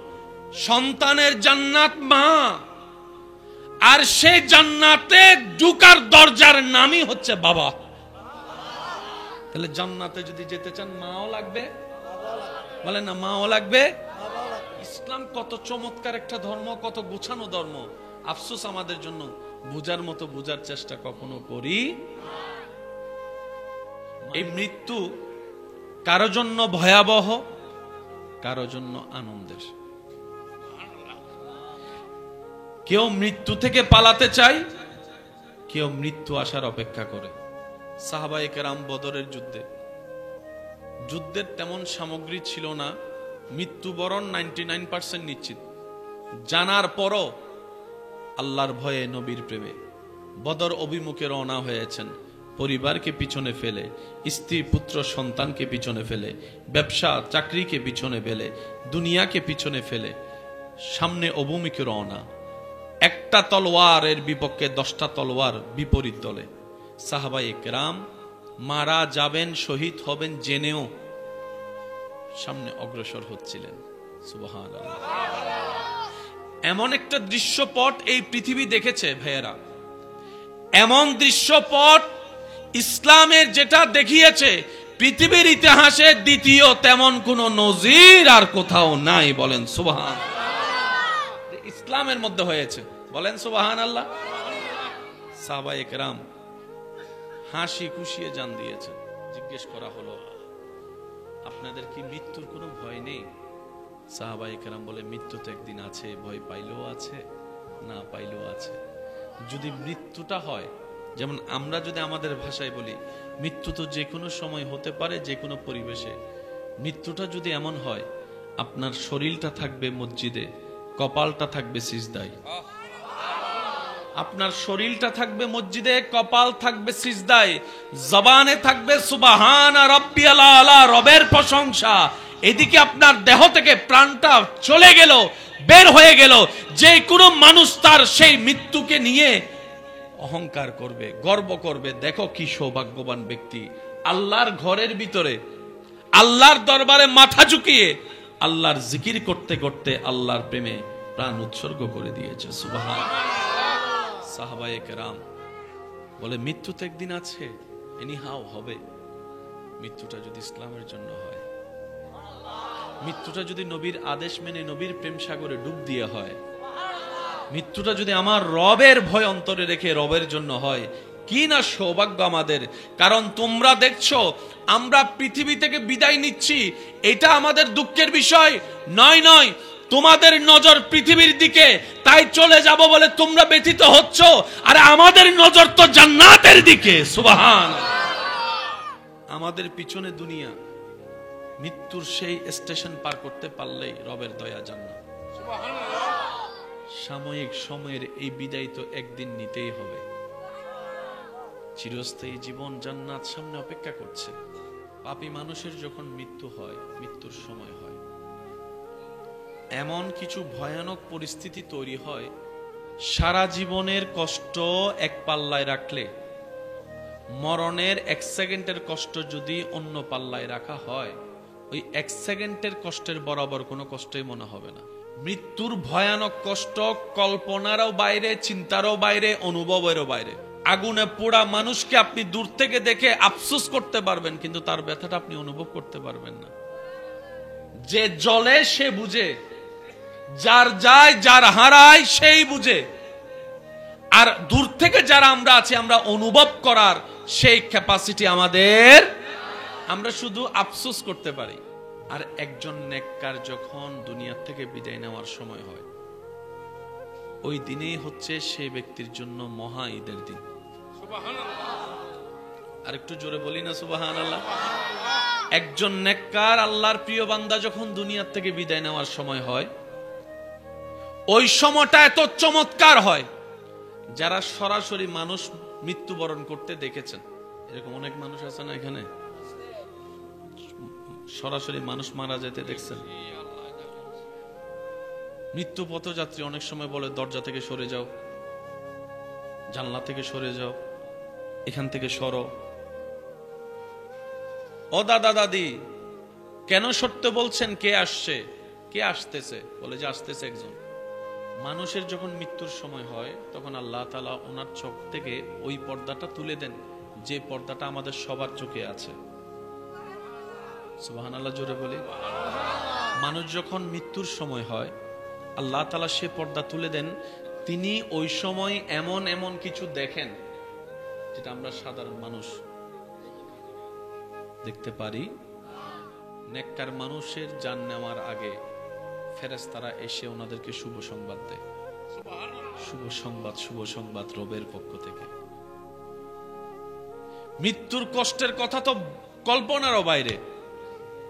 সন্তানের জান্নাত মা, আর সেই জান্নাতে ঢোকার দরজার নামই হচ্ছে বাবা। তাহলে জান্নাতে যদি যেতে চান, মাও লাগবে, বলেন না, মাও লাগবে। ইসলাম কত চমৎকার একটা ধর্ম, কত গোছানো ধর্ম। আফসোস আমাদের জন্য বুঝার মতো বুঝার চেষ্টা কখনো করি। এই মৃত্যু কারো জন্য ভয়াবহ, কারো জন্য আনন্দের। কেউ মৃত্যু থেকে পালাতে চায়, কেউ মৃত্যু আসার অপেক্ষা করে। সাহাবায়ে কেরাম বদরের যুদ্ধের তেমন সামগ্রী ছিল না, মৃত্যুবরণ 99% নিশ্চিত। জানার পরও আল্লাহর ভয়ে, নবীর প্রেমে বদর অভিমুখে রওনা হয়েছেন। পরিবারকে পিছনে ফেলে, স্ত্রী পুত্র সন্তানকে পিছনে ফেলে, ব্যবসা চাকরিকে পিছনে ফেলে, দুনিয়াকে পিছনে ফেলে সামনে অভিমুখে রওনা। একটা তলোয়ারের বিপক্ষে 10টা তলোয়ার বিপরীত দলে। সাহাবায়ে কেরাম মারা যাবেন, শহীদ হবেন জেনেও সামনে অগ্রসর হচ্ছিলেন। সুবহানাল্লাহ। এমন একটা দৃশ্যপট এই পৃথিবী দেখেছে ভাইয়েরা, এমন দৃশ্যপট ইসলামের যেটা দেখিয়েছে পৃথিবীর ইতিহাসে দ্বিতীয় তেমন কোন নজির আর কোথাও নাই। বলেন সুবহানাল্লাহ। ইসলামের মধ্যে হয়েছে, বলেন সুবহানাল্লাহ। সাহাবায়ে কেরাম হাসি খুশিয়ে জান দিয়েছেন। জিজ্ঞেস করা হলো, আপনাদের কি মৃত্যুর কোনো ভয় নেই? সাহাবায়ে কেরাম বলে, মৃত্যু তো একদিন আছে, ভয় পাইলেও আছে, না পাইলেও আছে। যদি মৃত্যুটা হয়, যেমন আমরা যদি আমাদের ভাষায় বলি, মৃত্যু তো যে কোনো সময় হতে পারে, যে কোনো পরিবেশে। মৃত্যুটা যদি এমন হয়, আপনার শরীরটা থাকবে মসজিদে, কপালটা থাকবে সিজদায়। আপনার শরীরটা থাকবে মসজিদে, কপাল থাকবে সিজদায়, জবানে থাকবে সুবহানা রাব্বিয়াল আলা, রবের প্রশংসা। এদিকে আপনার দেহ থেকে প্রাণটা চলে গেল, বের হয়ে গেল। যে কোনো মানুষ তার সেই মৃত্যুকে নিয়ে অহংকার করবে, গর্ব করবে, দেখো কি সৌভাগ্যবান ব্যক্তি, আল্লাহর ঘরের ভিতরে আল্লাহর দরবারে মাথা ঝুঁকিয়ে আল্লাহর জিকির করতে করতে আল্লাহর প্রেমে প্রাণ উৎসর্গ করে দিয়েছে। সুবহানাল্লাহ। সাহাবায়ে কেরাম বলে, মৃত্যু তো একদিন আছে, এনিহাও হবে। মৃত্যুটা যদি ইসলামের জন্য হয়, মৃত্যুটা যদি নবীর আদেশ মেনে নবীর প্রেম সাগরে ডুব দিয়ে হয়, মৃত্যুটা যদি আমার রবের ভয় অন্তরে রেখে রবের জন্য হয়, কি না সৌভাগ্য আমাদের। কারণ তোমরা দেখছো আমরা পৃথিবী থেকে বিদায় নিচ্ছি, এটা আমাদের দুঃখের বিষয় নয়। নয়, তোমাদের নজর পৃথিবীর দিকে, তাই চলে যাব বলে তোমরা ব্যথিত হচ্ছ, আর আমাদের নজর তো জান্নাতের দিকে। সুবহানাল্লাহ। আমাদের পিছনে দুনিয়া, মৃত্যুর সেই স্টেশন পার করতে পারলেই রবের দয়া জান্নাত। সুবহানাল্লাহ। সাময়িক সময়ের এই বিদায় তো একদিন নিতেই হবে। চিরস্থায়ী জীবন জান্নাত সামনে অপেক্ষা করছে। পাপী মানুষের যখন মৃত্যু হয়, মৃত্যুর সময় হয়, এমন কিছু ভয়ানক পরিস্থিতি তৈরি হয়, সারা জীবনের কষ্ট এক পাল্লায় রাখলে মরণের এক সেকেন্ডের কষ্ট যদি অন্য পাল্লায় রাখা হয়, ওই এক সেকেন্ডের কষ্টের বরাবর কোনো কষ্টই মনে হবে না। মৃত্যুর ভয়ানক কষ্ট কল্পনারও বাইরে, চিন্তারও বাইরে, অনুভবেরও বাইরে। আগুনে পোড়া মানুষকে আপনি দূর থেকে দেখে আফসোস করতে পারবেন, কিন্তু তার ব্যথাটা আপনি অনুভব করতে পারবেন না। যে জ্বলে সে বুঝে, যার যায় যার হারায় সেই বুঝে। আর দূর থেকে যারা আমরা আছি, আমরা অনুভব করার সেই ক্যাপাসিটি আমাদের, আমরা শুধু আফসোস করতে পারি। আর একজন নেককার যখন দুনিয়া থেকে বিদায় নেওয়ার সময় হয়, ওই দিনেই হচ্ছে সেই ব্যক্তির জন্য মহা ঈদের দিন। আর একটু জোরে বলি না সুবহানাল্লাহ। একজন নেককার আল্লাহর প্রিয় বান্দা যখন দুনিয়া থেকে বিদায় নেওয়ার সময় হয়, ওই সময়টা এত চমৎকার হয়। যারা সরাসরি মানুষ মৃত্যুবরণ করতে দেখেছেন, এরকম অনেক মানুষ আছে না এখানে, সরাসরি মানুষ মারা যেতে দেখছেন। মৃত্যু পথযাত্রী অনেক সময় বলে, দরজা থেকে সরে যাও, জানলা থেকে সরে যাও, এখান থেকে সরো। ও দাদা দাদি, কেন সরতে বলছেন? কে আসছে, কে আসতেছে? বলে যে আসতেছে একজন। মানুষের যখন মৃত্যুর সময় হয়, তখন আল্লাহ তাআলা ওনার চোখ থেকে ওই পর্দাটা তুলে দেন, যে পর্দাটা আমাদের সবার চোখে আছে। সুবহানাল্লাহ, জোরে বলি। মানুষ যখন মৃত্যুর সময় হয়, আল্লাহ তাআলা সে পর্দা তুলে দেন। তিনি ওই সময় এমন এমন কিছু দেখেন, যেটা আমরা সাধারণ মানুষ দেখতে পারি। নেককার মানুষের জান নেওয়ার আগে ফেরেশতারা এসে ওনাদেরকে শুভ সংবাদ দেয়। শুভ সংবাদ, শুভ সংবাদ রবের পক্ষ থেকে। মৃত্যুর কষ্টের কথা তো কল্পনারও বাইরে,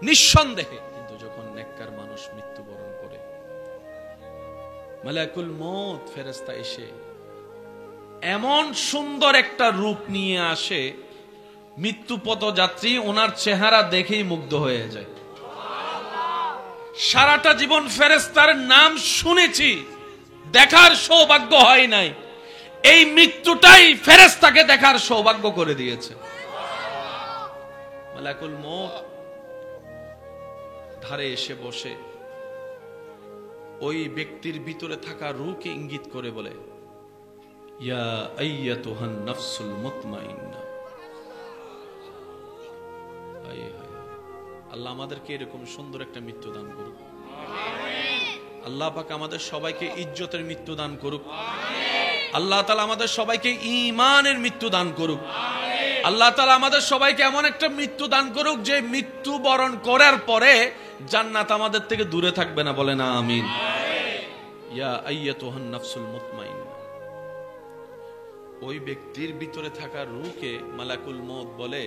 নিঃসন্দেহে। কিন্তু যখন নেককার মানুষ মৃত্যুবরণ করে, মালাকুল মউত ফেরেশতা এসে এমন সুন্দর একটা রূপ নিয়ে আসে, মৃত্যু পথযাত্রী ওনার চেহারা দেখেই মুগ্ধ হয়ে যায়। সারাটা জীবন ফেরেশতার নাম শুনেছি, দেখার সৌভাগ্য হয় নাই। এই মৃত্যুটাই ফেরেশতাকে দেখার সৌভাগ্য করে দিয়েছে। মালাকুল মউত ধারে এসে বসে ওই ব্যক্তির ভিতরে থাকা রূহকে ইঙ্গিত করে বলে, ইয়া আইয়াতুহান নাফসুল মুতমাইন্না। আল্লাহ আমাদেরকে এরকম সুন্দর একটা মৃত্যু দান করুক। আল্লাহ পাক আমাদের সবাইকে ইজ্জতের মৃত্যু দান করুক। আল্লাহ তাআলা আমাদের সবাইকে ঈমানের মৃত্যু দান করুক। আল্লাহ তাআলা আমাদের সবাইকে এমন একটা মৃত্যু দান করুক যে মৃত্যু বরণ করার পরে জান্নাত আমাদের থেকে দূরে থাকবে না, বলে না আমিন। ইয়া আইয়াতুহান নাফসুল মুতমাইন্না। ওই ব্যক্তির ভিতরে থাকা রূহকে মালাকুল মউত বলে,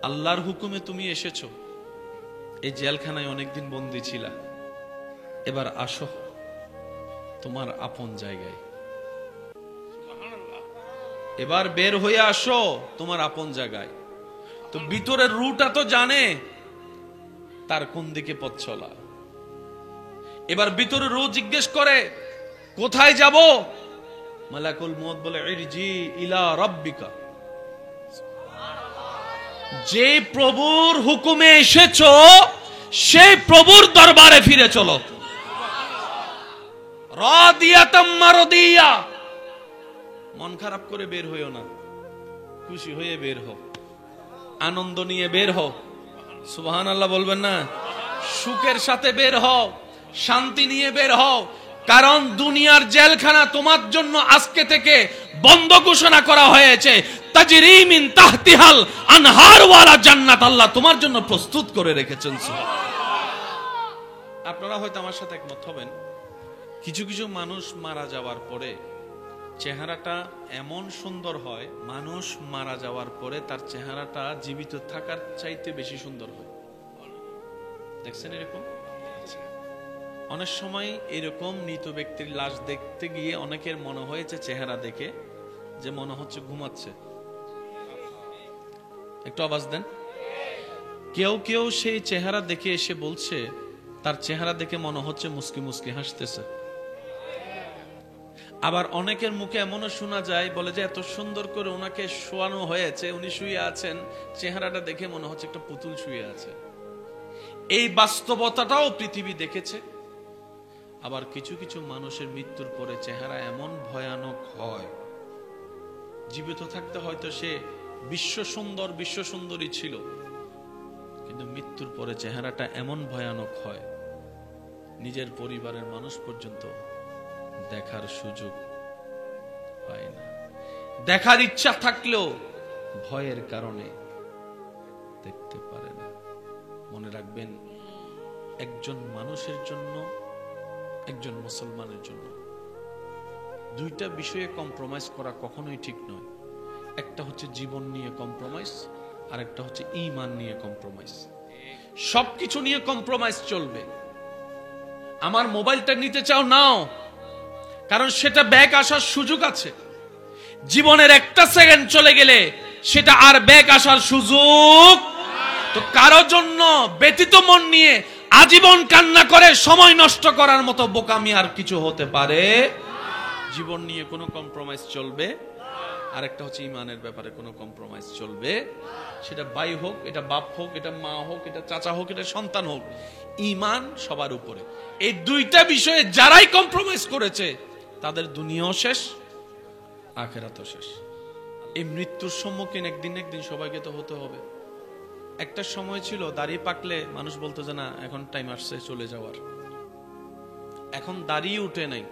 আল্লাহর হুকুমে তুমি এসেছো, এই জেলখানায় অনেকদিন বন্দী ছিলা, এবার আসো তোমার আপন জায়গায়, এবার বের হয়ে আসো তোমার আপন জায়গায়। তো ভিতরের রূহটা তো জানে তার কোন দিকে পথ চলা। এবার ভিতরে রূহ জিজ্ঞেস করে কোথায় যাব? মালাকুল মউত বলে, ইরজি ইলা রাব্বিকা। যে প্রভুর হুকুমে এসেছো সেই প্রভুর দরবারে ফিরে চলো। রাদিয়াতাম মারদিয়া। মন খারাপ করে বের হইও না, খুশি হয়ে বের হও, আনন্দ নিয়ে বের হও। সুবহানাল্লাহ বলবেন না? সুখের সাথে বের হও, শান্তি নিয়ে বের হও। কারণ দুনিয়ার জেলখানা তোমার জন্য আজকে থেকে বন্ধ ঘোষণা করা হয়েছে। তাজরি মিন তাহতিহাল আনহার ওয়ালা জান্নাত আল্লাহ তোমার জন্য প্রস্তুত করে রেখেছেন। আপনারা হয়তো আমার সাথে একমত হবেন, কিছু কিছু মানুষ মারা যাওয়ার পরে চেহারাটা এমন সুন্দর হয়, মানুষ মারা যাওয়ার পরে তার চেহারাটা জীবিত থাকার চাইতে বেশি সুন্দর হয়। দেখছেন এরকম? অনেক সময় এরকম মৃত ব্যক্তির লাশ দেখতে গিয়ে অনেকের মনে হয়েছে চেহারা দেখে যে মনে হচ্ছে ঘুমাচ্ছে। একটু আওয়াজ দেন। কেউ কেউ সেই চেহারা দেখে এসে বলছে তার চেহারা দেখে মনে হচ্ছে মুস্কি মুস্কি হাসতেছে। আবার অনেকের মুখে এমনও শোনা যায়, বলে যে এত সুন্দর করে ওনাকে শোয়ানো হয়েছে, উনি শুয়ে আছেন, চেহারাটা দেখে মনে হচ্ছে একটা পুতুল শুয়ে আছে। এই বাস্তবতাটাও পৃথিবী দেখেছে। আবার কিছু কিছু মানুষের মৃত্যুর পরে চেহারা এমন ভয়ানক হয়, জীবিত থাকতে হয়তো সে বিশ্ব সুন্দরী ছিল, কিন্তু মৃত্যুর পরে চেহারাটা এমন ভয়ানক হয় নিজের পরিবারের মানুষ পর্যন্ত দেখার সুযোগ পায় না। দেখার ইচ্ছা থাকলেও ভয়ের কারণে দেখতে পারে না। মনে রাখবেন, একজন মানুষের জন্য, একজন মুসলমানের জন্য দুইটা বিষয়ে কম্প্রোমাইজ করা কখনোই ঠিক নয়। একটা হচ্ছে জীবন নিয়ে কম্প্রোমাইজ, আর একটা হচ্ছে ঈমান নিয়ে কম্প্রোমাইজ। সবকিছু নিয়ে কম্প্রোমাইজ চলবে। আমার মোবাইলটা নিতে চাও, নাও, কারণ সেটা ব্যাক আসার সুযোগ আছে। জীবনের একটা সেকেন্ড চলে গেলে সেটা আর ব্যাক আসার সুযোগ। তো কারো জন্য ব্যতীত মন নিয়ে আজীবন কান্না করে সময় নষ্ট করার মতো বোকামি আর কিছু হতে পারে। জীবন নিয়ে কোনো কম্প্রোমাইজ চলবে। আর একটা হচ্ছে ঈমানের ব্যাপারে কোনো কম্প্রোমাইজ চলবে। সেটা ভাই হোক, এটা বাপ হোক, এটা মা হোক, এটা চাচা হোক, এটা সন্তান হোক, ঈমান সবার উপরে। এই দুইটা বিষয়ে যারাই কম্প্রোমাইজ করেছে তাদের দুনিয়াও শেষ, আখিরাতও শেষ। এই মৃত্যুর সম্মুখীন একদিন সবাইকে তো হতে হবে। একটা সময় ছিল দাড়ি পাকলে মানুষ বলতো যে না, এখন টাইম আসছে চলে যাওয়ার। এখন দাড়ি উঠে নাই,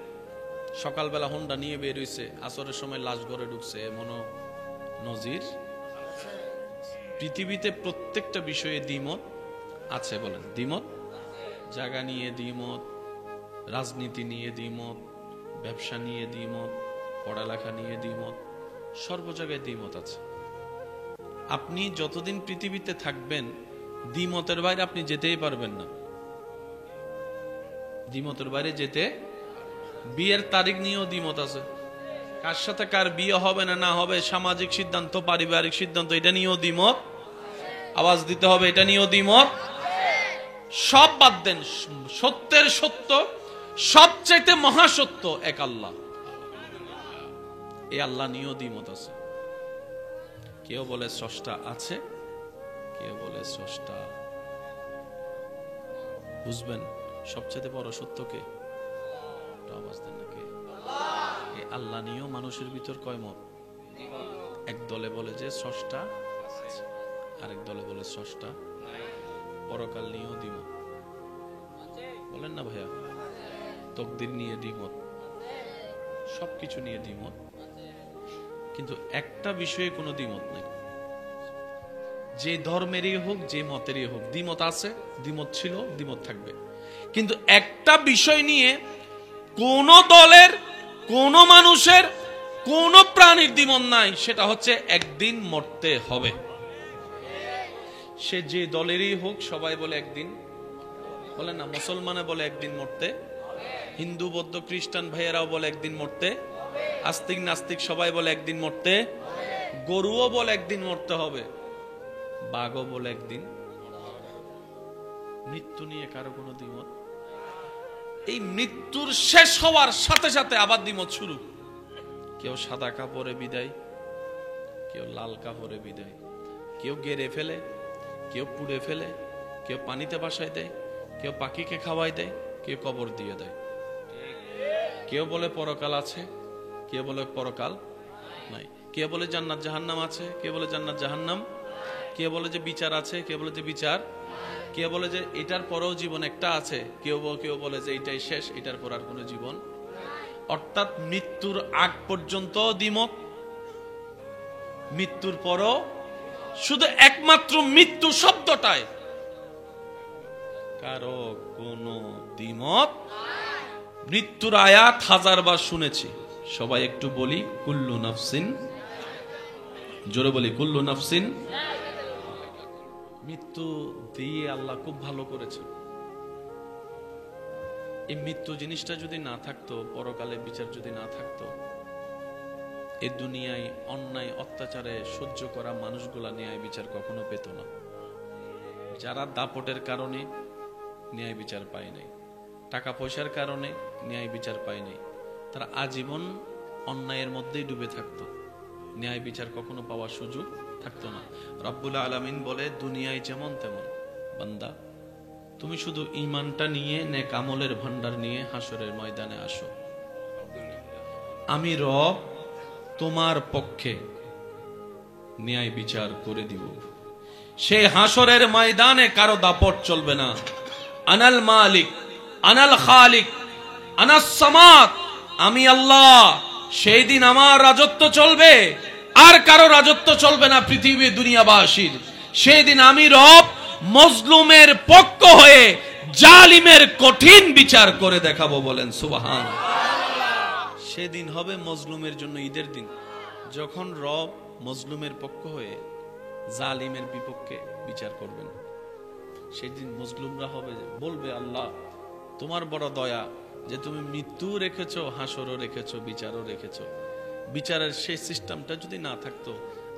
সকালবেলা হোন্ডা নিয়ে বের হইছে, আসরের সময় লাশ ঘরে ঢুকছে, এমনও নজির। পৃথিবীতে প্রত্যেকটা বিষয়ে দ্বিমত আছে। বলেন দ্বিমত? জায়গা নিয়ে দ্বিমত, রাজনীতি নিয়ে দ্বিমত, ব্যবসা নিয়ে দ্বিমত, পড়ালেখা নিয়ে দ্বিমত, সর্ব জায়গায় দ্বিমত আছে। আপনি যতদিন পৃথিবীতে থাকবেন দ্বিমতের বাইরে আপনি যেতেই পারবেন না। দ্বিমতের বাইরে যেতে, বিয়ের তারিখ নিয়েও দ্বিমত আছে, কার সাথে কার বিয়ে হবে না না হবে, সামাজিক সিদ্ধান্ত, পারিবারিক সিদ্ধান্ত, এটা নিয়েও দ্বিমত। আওয়াজ দিতে হবে, এটা নিয়েও দ্বিমত। সব বাদ দেন, সত্যের সত্য, সবচাইতে মহাসত্য এক আল্লাহ, এই আল্লাহ নিয়েও দ্বিমত আছে। কেউ বলে স্রষ্টা আছে, কেউ বলে স্রষ্টা বুঝবেন সবচেয়ে বড় সত্য কে? আওয়াজ দেন না কে? এই আল্লাহ নিয়েও মানুষের ভিতর কয় মত? এক দলে বলে যে স্রষ্টা, আরেক দলে বলে স্রষ্টা। পরকাল নিয়েও দ্বিমত, বলেন না ভাইয়া? তকদির নিয়ে দ্বিমত, সবকিছু নিয়ে দ্বিমত, কিন্তু একটা বিষয়ে কোনো দ্বিমত নেই। যে ধর্মেরই হোক, যে মতেরই হোক, দ্বিমত আছে, দ্বিমত ছিল, দ্বিমত থাকবে। কিন্তু একটা বিষয় নিয়ে কোন দলের, কোন মানুষের, কোন প্রাণীর দ্বিমত নাই, সেটা হচ্ছে একদিন মরতে হবে। সে যে দলেরই হোক, সবাই বলে একদিন, বলেন না? মুসলমানে বলে একদিন মরতে, হিন্দু বৌদ্ধ খ্রিস্টান ভাইয়েরাও বলে একদিন মরতে, আস্তিক নাস্তিক সবাই বলে একদিন মরতে, গরুও বলে একদিন মরতে হবে, বাঘও বলে একদিন। মৃত্যু নিয়ে কারো কোনো দ্বিমত? এই মৃত্যুর শেষ হওয়ার সাথে সাথে আবার দ্বিমত শুরু। কেউ সাদা কাপড়ে বিদায়, কেউ লাল কাপড়ে বিদায়, কেউ গেড়ে ফেলে, কেউ পুড়ে ফেলে, কেউ পানিতে ভাসায় দেয়, কেউ পাখিকে খাওয়াই দেয়, কেউ কবর দিয়ে দেয়। কেউ বলে পরকাল আছে, কেউ বলে পরকাল নাই, কেউ বলে জান্নাত জাহান্নাম আছে, কেউ বলে জান্নাত জাহান্নাম, কেউ বলে যে বিচার আছে, কেউ বলে যে বিচার, কেউ বলে যে এটার পরেও জীবন একটা আছে, কেউ বলে যে এটাই শেষ, এটার পর আর কোনো জীবন। অর্থাৎ মৃত্যুর আগ পর্যন্ত দ্বিমত, মৃত্যুর পরও, শুধু একমাত্র মৃত্যু শব্দটায় কারো কোনো দ্বিমত। মৃত্যুর আয়াত হাজারবার শুনেছি, সবাই একটু বলি কুল্লু নাফসিন, জোরে বলি কুল্লু নাফসিন। মৃত্যু দিয়ে আল্লাহ খুব ভালো করেছে। এই মৃত্যু জিনিসটা যদি না থাকতো, পরকালে বিচার যদি না থাকতো, এই দুনিয়ায় অন্যায় অত্যাচারে সহ্য করা মানুষগুলা ন্যায় বিচার কখনো পেত না। যারা দাপটের কারণে ন্যায় বিচার পায় নাই, টাকা পয়সার কারণে ন্যায় বিচার পায় নাই, তারা আজীবন অন্যায়ের মধ্যেই ডুবে থাকতো, ন্যায় বিচার কখনো পাওয়ার সুযোগ থাকতো না। রব্বুল আলামিন বলে, দুনিয়ায় যেমন তেমন বান্দা, তুমি শুধু ঈমানটা নিয়ে, নেক আমলের ভান্ডার নিয়ে হাসরের ময়দানে আসো, আমি রব তোমার পক্ষে ন্যায় বিচার করে দিব। সে হাসরের ময়দানে কারো দাপট চলবে না। আনাল মালিক, আনাল খালিক, আনাস সামাদ, আমি আল্লাহ। সেই দিন আমার রাজত্ব চলবে, আর কারো রাজত্ব চলবে না পৃথিবী দুনিয়াবাসীর। সেই দিন আমি রব মজলুমের পক্ষ হয়ে জালিমের কঠিন বিচার করে দেখাবো, বলেন সুবহান। সেদিন হবে মজলুমের জন্য ঈদের দিন, যখন রব মজলুমের পক্ষ হয়ে জালিমের বিপক্ষে বিচার করবেন। সেদিন মজলুমরা হবে, বলবে, আল্লাহ তোমার বড় দয়া যে তুমি মৃত্যু রেখেছো, হাসরও রেখেছো, বিচারও রেখেছো। বিচারের সেই সিস্টেমটা যদি না থাকতো,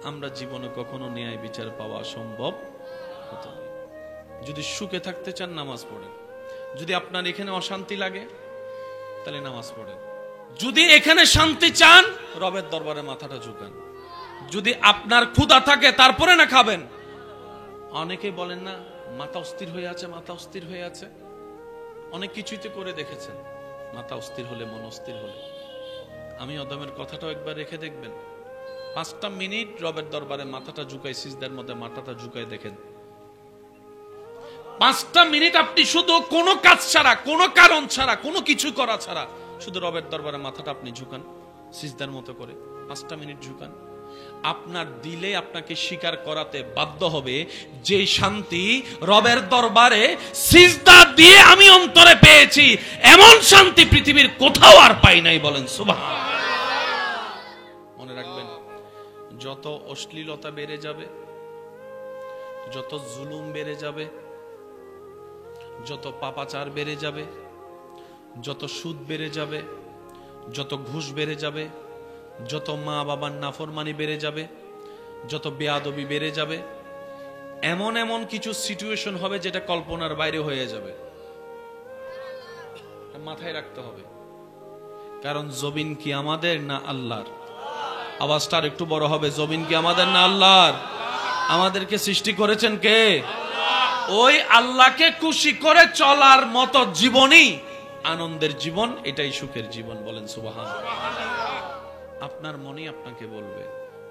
আমরা জীবনে কখনো ন্যায় বিচার পাওয়া সম্ভব হতো না। যদি সুখে থাকতে চান, নামাজ পড়েন। যদি আপনার এখানে অশান্তি লাগে, তাহলে নামাজ পড়েন। যদি এখানে শান্তি চান, রবের দরবারে মাথাটা ঝুঁকান। যদি আপনার ক্ষুধা থাকে, তারপরে না খাবেন। অনেকে বলেন না, মাথা অস্থির হয়ে আছে, মাথা অস্থির হয়ে আছে। অনেক কিছুই তো করে দেখেছেন, মাথা অস্থির হলে, মন অস্থির হলে। আমি অদমের কথাটাও একবার রেখে দেখবেন। 5টা মিনিট রবের দরবারে মাথাটা ঝুঁকাই, সিজদার মধ্যে মাথাটা ঝুঁকাই দেখেন। 5টা মিনিট আপনি শুধু কোনো কাজ ছাড়া, কোনো কারণ ছাড়া, কোনো কিছু করা ছাড়া শুধু রবের দরবারে মাথাটা আপনি ঝুঁকান, সিজদার মতো করে 5টা মিনিট ঝুঁকান। আপনার দিলে আপনাকে স্বীকার করাতে বাধ্য হবে যে শান্তি রবের দরবারে সিজদা দিয়ে আমি অন্তরে পেয়েছি, এমন শান্তি পৃথিবীর কোথাও আর পাই নাই, বলেন সুবহান। মনে রাখবেন, যত অশ্লীলতা বেড়ে যাবে, যত জুলুম বেড়ে যাবে, যত পাপাচার বেড়ে যাবে, যত সুদ বেড়ে যাবে, যত ঘুষ বেড়ে যাবে, যত মা বাবার নাফরমানি বেড়ে যাবে, যত বেয়াদবি বেড়ে যাবে, এমন এমন কিছু সিচুয়েশন হবে যেটা কল্পনার বাইরে হয়ে যাবে। মাথায় রাখতে হবে, কারণ জমিন কি আমাদের না আল্লাহর? আওয়াজটা আর একটু বড় হবে, জমিন কি আমাদের না আল্লাহর? আমাদেরকে সৃষ্টি করেছেন কে? ওই আল্লাহকে খুশি করে চলার মতো জীবনই আনন্দের জীবন, এটাই সুখের জীবন। বলেন সুবহানাল্লাহ। আপনার মনই আপনাকে বলবে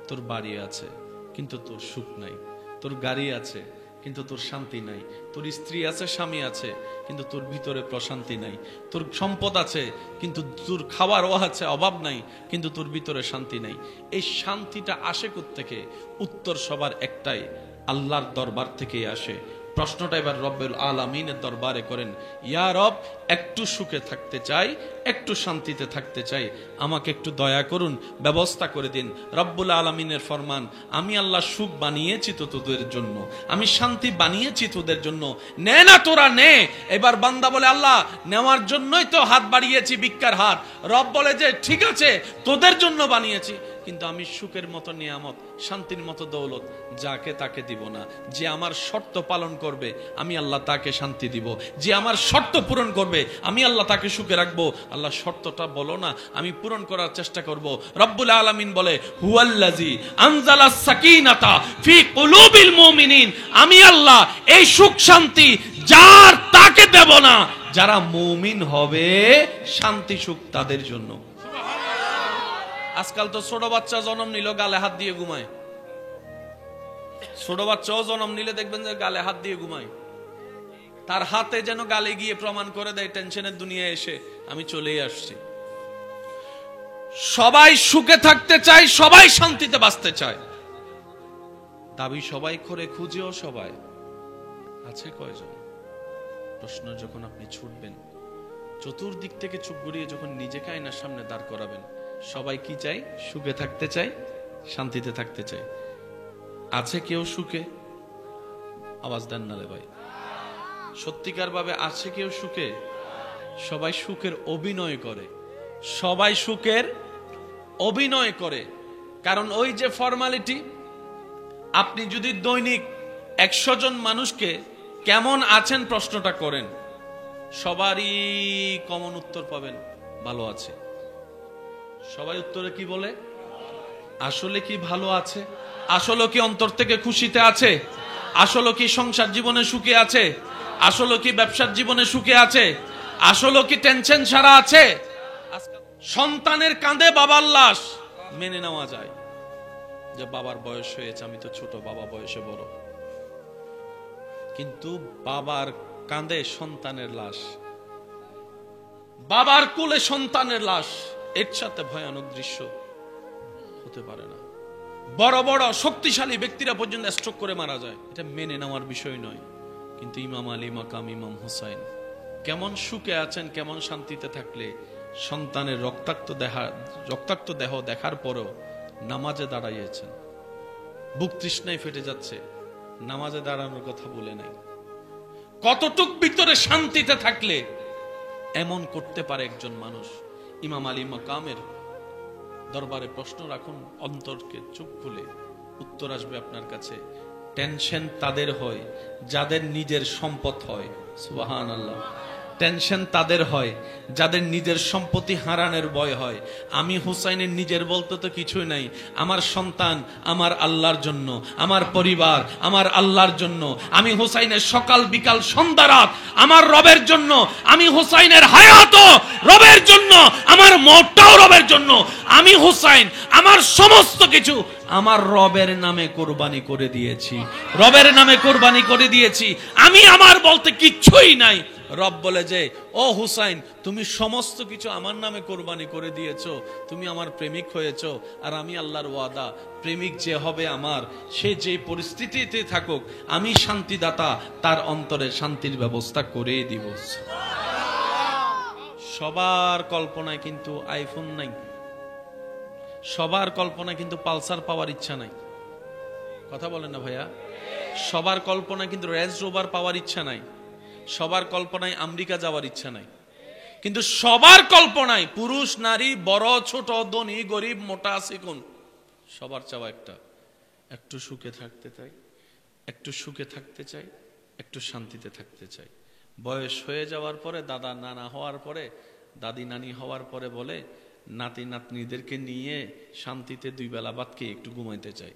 তোর বাড়ি আছে কিন্তু তোর সুখ নাই, তোর গাড়ি আছে কিন্তু তোর শান্তি নাই, তোর স্ত্রী আছে, স্বামী আছে, কিন্তু তোর ভিতরে প্রশান্তি নাই, তোর সম্পদ আছে কিন্তু তোর খাওয়ার আছে অভাব নাই, কিন্তু তোর ভিতরে শান্তি নাই। এই শান্তিটা আসে কোত্থেকে? উত্তর সবার একটাই, আল্লাহর দরবার থেকেই আসে। প্রশ্নটা এবার রব্বুল আলামিনের দরবারে করেন, ইয়া রব, একটু সুখে থাকতে চাই, একটু শান্তিতে থাকতে চাই, আমাকে একটু দয়া করুন, ব্যবস্থা করে দিন। রব্বুল আলামিনের ফরমান, আমি আল্লাহ সুখ বানিয়েছি তো তোদের জন্য, আমি শান্তি বানিয়েছি তোদের জন্য, নে না তোরা নে। এবার বান্দা বলে, আল্লাহ নেওয়ার জন্যই তো হাত বাড়িয়েছি, ভিক্ষার হাত। রব বলে যে ঠিক আছে তোদের জন্য বানিয়েছি, কিন্তু আমি সুখের মতো নিয়ামত, শান্তির মতো দৌলত যাকে তাকে দিব না। যে আমার শর্ত পালন করবে আমি আল্লাহ তাকে শান্তি দিব, যে আমার শর্ত পূরণ করবে আমি আল্লাহ তাকে সুখে রাখবো। আল্লাহ শর্তটা বলো না, আমি পূরণ করার চেষ্টা করব। রব্বুল আলামিন বলে, হুয়াল্লাযী আনজালাস সাকিনাতা ফি কুলুবিল মুমিনিন, আমি আল্লাহ এই সুখ শান্তি যার তাকে দেব না, যারা মুমিন হবে শান্তি সুখ তাদের জন্য। আজকাল তো ছোট বাচ্চা জন্ম নিল গালে হাত দিয়ে ঘুমায়, ছোট বাচ্চাও জন্ম নিলে দেখবেন যে গালে হাত দিয়ে ঘুমায়, তার হাতে যেন গালে গিয়ে প্রমাণ করে দেয় টেনশনের দুনিয়ায় এসে আমি চলেই আসছি। সবাই সুখে থাকতে চায়, সবাই শান্তিতে বাঁচতে চায়, দাবি সবাই করে, খুঁজেও সবাই আছে কয়জন? প্রশ্ন যখন আপনি ছুটবেন, চতুর্দিক থেকে চুপ ঘুরিয়ে যখন নিজেকে আয়নার সামনে দাঁড় করাবেন, সবাই কি চাই? সুখে থাকতে চাই, শান্তিতে থাকতে চাই। আছে কেউ সুখে? আওয়াজ দেন না রে ভাই, সত্যিকার ভাবে আছে কেউ সুখে? সবাই সুখের অভিনয় করে, সবাই সুখের অভিনয় করে। কারণ ওই যে ফর্মালিটি, আপনি যদি দৈনিক 100 জন মানুষকে কেমন আছেন প্রশ্নটা করেন, সবারই কমন উত্তর পাবেন, ভালো আছে। সবাই উত্তরে কি বলে? আসলে কি ভালো আছে? আসলে কি অন্তর থেকে খুশিতে আছে? আসলে কি সংসার জীবনে সুখে আছে? আসলে কি ব্যবসার জীবনে সুখে আছে? আসলে কি টেনশন ছাড়া আছে? সন্তানের কাঁধে বাবার লাশ মেনে নেওয়া যায় যে বাবার বয়স হয়েছে, আমি তো ছোট, বাবা বয়সে বড়, কিন্তু বাবার কাঁধে সন্তানের লাশ, বাবার কোলে সন্তানের লাশ, এর সাথে ভয়ানক দৃশ্য হতে পারে না। বড় বড় শক্তিশালী ব্যক্তিরা পর্যন্ত স্ট্রোক করে মারা যায়, এটা মেনে নেওয়ার বিষয় নয়। কিন্তু ইমাম আলী মাকাম ইমাম হুসাইন কেমন সুখে আছেন, কেমন শান্তিতে থাকলে সন্তানের রক্তাক্ত দেহ দেখার পরেও নামাজে দাঁড়াইয়েছেন। বুক তৃষ্ণায় ফেটে যাচ্ছে, নামাজে দাঁড়ানোর কথা বলে নাই। কতটুক ভিতরে শান্তিতে থাকলে এমন করতে পারে একজন মানুষ? ইমাম আলী মাকামের দরবারে প্রশ্ন রাখুন, অন্তরকে চোখ খুলে, উত্তর আসবে আপনার কাছে। টেনশন তাদের হয় যাদের নিজের সম্পদ হয়, সুবহানাল্লাহ। টেনশন তাদের হয় যাদের নিজের সম্পত্তি হারানোর ভয় হয়। আমি হুসাইনের নিজের বলতে তো কিছুই নাই, আমার সন্তান আমার আল্লাহর জন্য, আমার পরিবার আমার আল্লাহর জন্য, আমি হুসাইনের সকাল বিকাল সন্ধ্যা রাত আমার রবের জন্য, আমি হুসাইনের হায়াতও রবের জন্য, আমার মওতটাও রবের জন্য, আমি হুসাইন আমার সমস্ত কিছু আমার রবের নামে কোরবানি করে দিয়েছি, রবের নামে কোরবানি করে দিয়েছি। আমি আমার বলতে কিচ্ছুই নাই। রব বলে যে, ও হুসাইন, তুমি সমস্ত কিছু আমার নামে কোরবানি করে দিয়েছো, তুমি আমার প্রেমিক হয়েছো। আর আমি আল্লাহর ওয়াদা, প্রেমিক যে হবে আমার, সে যে পরিস্থিতিতে থাকুক, আমি শান্তিদাতা, তার অন্তরে শান্তির ব্যবস্থা করে দিব। সবার কল্পনায় কিন্তু আইফোন নাই, সবার কল্পনায় কিন্তু পালসার পাওয়ার ইচ্ছা নাই। কথা বলেন না ভাইয়া? সবার কল্পনায় কিন্তু রেঞ্জ রোভার পাওয়ার ইচ্ছা নাই, সবার কল্পনায় আমেরিকা যাওয়ার ইচ্ছা নাই। কিন্তু সবার কল্পনায় পুরুষ নারী, বড় ছোট, ধনী গরিব, মোটা চিকন, সবার চাওয়া একটা, একটু সুখে থাকতে চাই, একটু সুখে থাকতে চাই, একটু শান্তিতে থাকতে চাই। বয়স হয়ে যাওয়ার পরে, দাদা নানা হওয়ার পরে, দাদি নানি হওয়ার পরে বলে, নাতি নাতনিদেরকে নিয়ে শান্তিতে 2 বেলা ভাত খেয়ে একটু ঘুমাইতে চাই।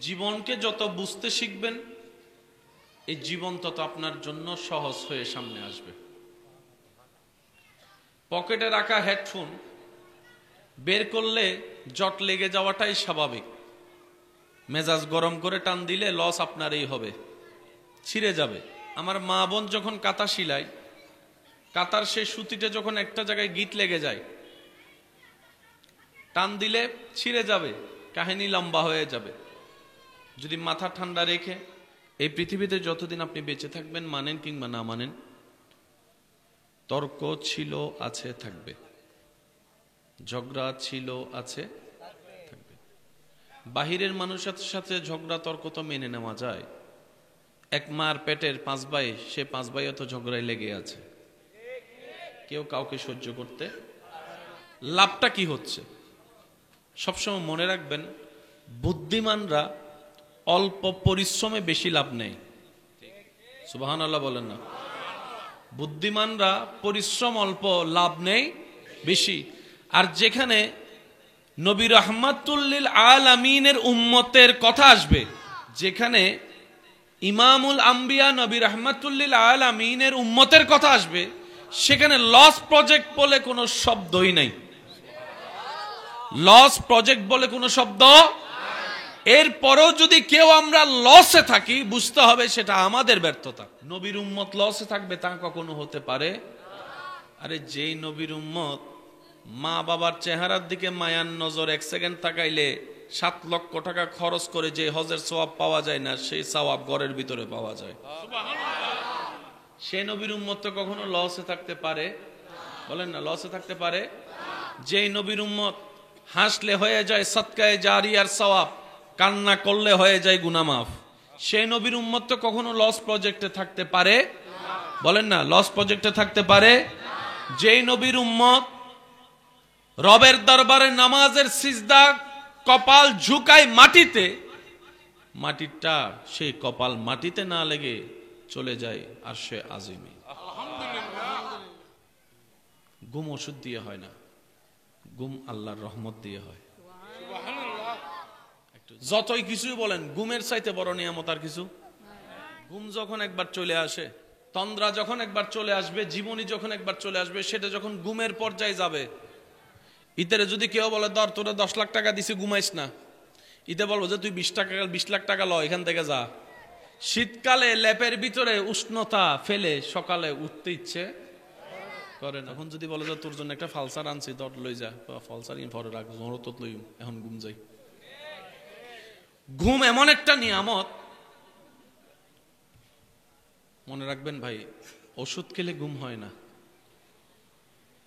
জীবনকে যত বুঝতে শিখবেন, এই জীবন তত আপনার জন্য সহজ হয়ে সামনে আসবে। পকেটে রাখা হেডফোন বের করলে জট লেগে যাওয়াটাই স্বাভাবিক। মেজাজ গরম করে টান দিলে লস আপনারই হবে, ছিঁড়ে যাবে। আমার মা বোন যখন কাঁথা সিলাই, কাতার সেই সুতিটা যখন একটা জায়গায় গিট লেগে যায়, টান দিলে ছিঁড়ে যাবে, কাহিনী লম্বা হয়ে যাবে। যদি মাথা ঠান্ডা রেখে এই পৃথিবীতে যতদিন আপনি বেঁচে থাকবেন, মানেন কিংবা না মানেন, তর্ক ছিল, আছে, থাকবে। ঝগড়া ছিল, আছে, থাকবে। বাহিরের মানুষের সাথে ঝগড়া তর্ক তো মেনে নেওয়া যায়। এক মার পেটের 5 ভাই, সে 5 ভাইও তো ঝগড়ায় লেগে আছে, কেউ কাউকে সহ্য করতে। লাভটা কি হচ্ছে? সবসময় মনে রাখবেন, বুদ্ধিমানরা অল্প পরিশ্রমে বেশি লাভ নেয়। সুবহানাল্লাহ বলেন না? বুদ্ধিমানরা পরিশ্রম অল্প, লাভ নেই বেশি। আর যেখানে নবী রাহমাতুল লিল আলামিনের উম্মতের কথা আসবে, যেখানে ইমামুল আম্বিয়া নবী রাহমাতুল লিল আলামিনের উম্মতের কথা আসবে, সেখানে লস প্রজেক্ট বলে কোনো শব্দই নাই। লস প্রজেক্ট বলে কোনো শব্দ। এরপরও যদি কেউ আমরা লসে থাকি, বুঝতে হবে সেটা আমাদের ব্যর্থতা। নবীর উম্মত লসে থাকবে তা কখনো হতে পারে? আরে যেই নবীর উম্মত মা বাবার চেহারার দিকে মায়ার নজর 1 সেকেন্ড তাকাইলে 7 লক্ষ টাকা খরচ করে যে হজের সওয়াব পাওয়া যায় না, সেই সওয়াব ঘরের ভিতরে পাওয়া যায়। সে নবীর উম্মত তো কখনো লসে থাকতে পারে? বলেন না, লসে থাকতে পারে? যেই নবীর উম্মত হাসলে হয়ে যায় সদকায়ে জারিয়ার সওয়াব, কান্না করলে হয়ে যায় গুনাহ মাফ, সেই নবীর উম্মত তো কখনো লস প্রজেক্টে থাকতে পারে? বলেন না, লস প্রজেক্টে থাকতে পারে? যেই নবীর উম্মত রবের দরবারে নামাজের সিজদা কপাল ঝুঁকায় মাটিতে, মাটিটা সেই কপাল মাটিতে না লেগে চলে যায় আরশে আজিমে। ঘুম ওষুধ দিয়ে হয় না, ঘুম আল্লাহর রহমত দিয়ে হয়। যতই কিছুই বলেন, ঘুমের চাইতে বড় নিয়ামত আর কিছু। ঘুম যখন একবার চলে আসে, তন্দ্রা যখন একবার চলে আসবে, জীবনী যখন একবার চলে আসবে, সেটা যখন ঘুমের পর্যায়ে যাবে, ইতারে যদি কেউ বলে ধর তোরা 10 লাখ টাকা দিছি ঘুমাইস না, ইতে বলবো যে তুই 20 লাখ টাকা ল, এখান থেকে যা। শীতকালে ল্যাপের ভিতরে উষ্ণতা ফেলে সকালে উঠতে ইচ্ছে করে না। এখন যদি বলে যে তোর জন্য একটা ফালসার আনছি, ধর লই যা, ফালসার পরে রাখ, জোরত লই, এখন ঘুম যাই। ঘুম এমন একটা নিয়ামত, মনে রাখবেন ভাই, ওষুধ খেলে ঘুম হয় না।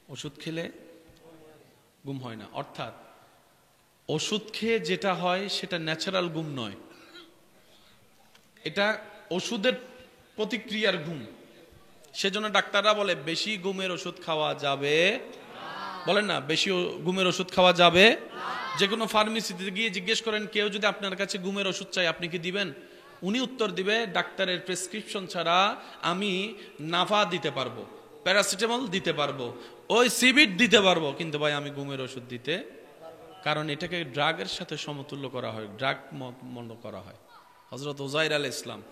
ওষুধ খেলে ঘুম হয় না, অর্থাৎ ওষুধ খেয়ে যেটা হয় সেটা ন্যাচারাল ঘুম নয়, এটা ওষুধের প্রতিক্রিয়ার ঘুম। সেজন্য ডাক্তাররা বলে বেশি ঘুমের ওষুধ খাওয়া যাবে। বলেন না, বেশি ঘুমের ওষুধ খাওয়া যাবে। যে কোনো ফার্মেসিতে গিয়ে জিজ্ঞেস করেন, কেউ যদি আপনার কাছে ঘুমের ওষুধ চাই, আপনি কি দিবেন? উনি উত্তর দিবে, ডাক্তারের প্রেসক্রিপশন ছাড়া আমি নাফা দিতে পারবো, প্যারাসিটামল দিতে পারবো, ওই সিবিট দিতে পারবো, কিন্তু ভাই আমি ঘুমের ওষুধ দিতে, কারণ এটাকে ড্রাগের সাথে সমতুল্য করা হয়, ড্রাগ মনে করা হয়। হযরত উযাইর আলাইহিস সালাম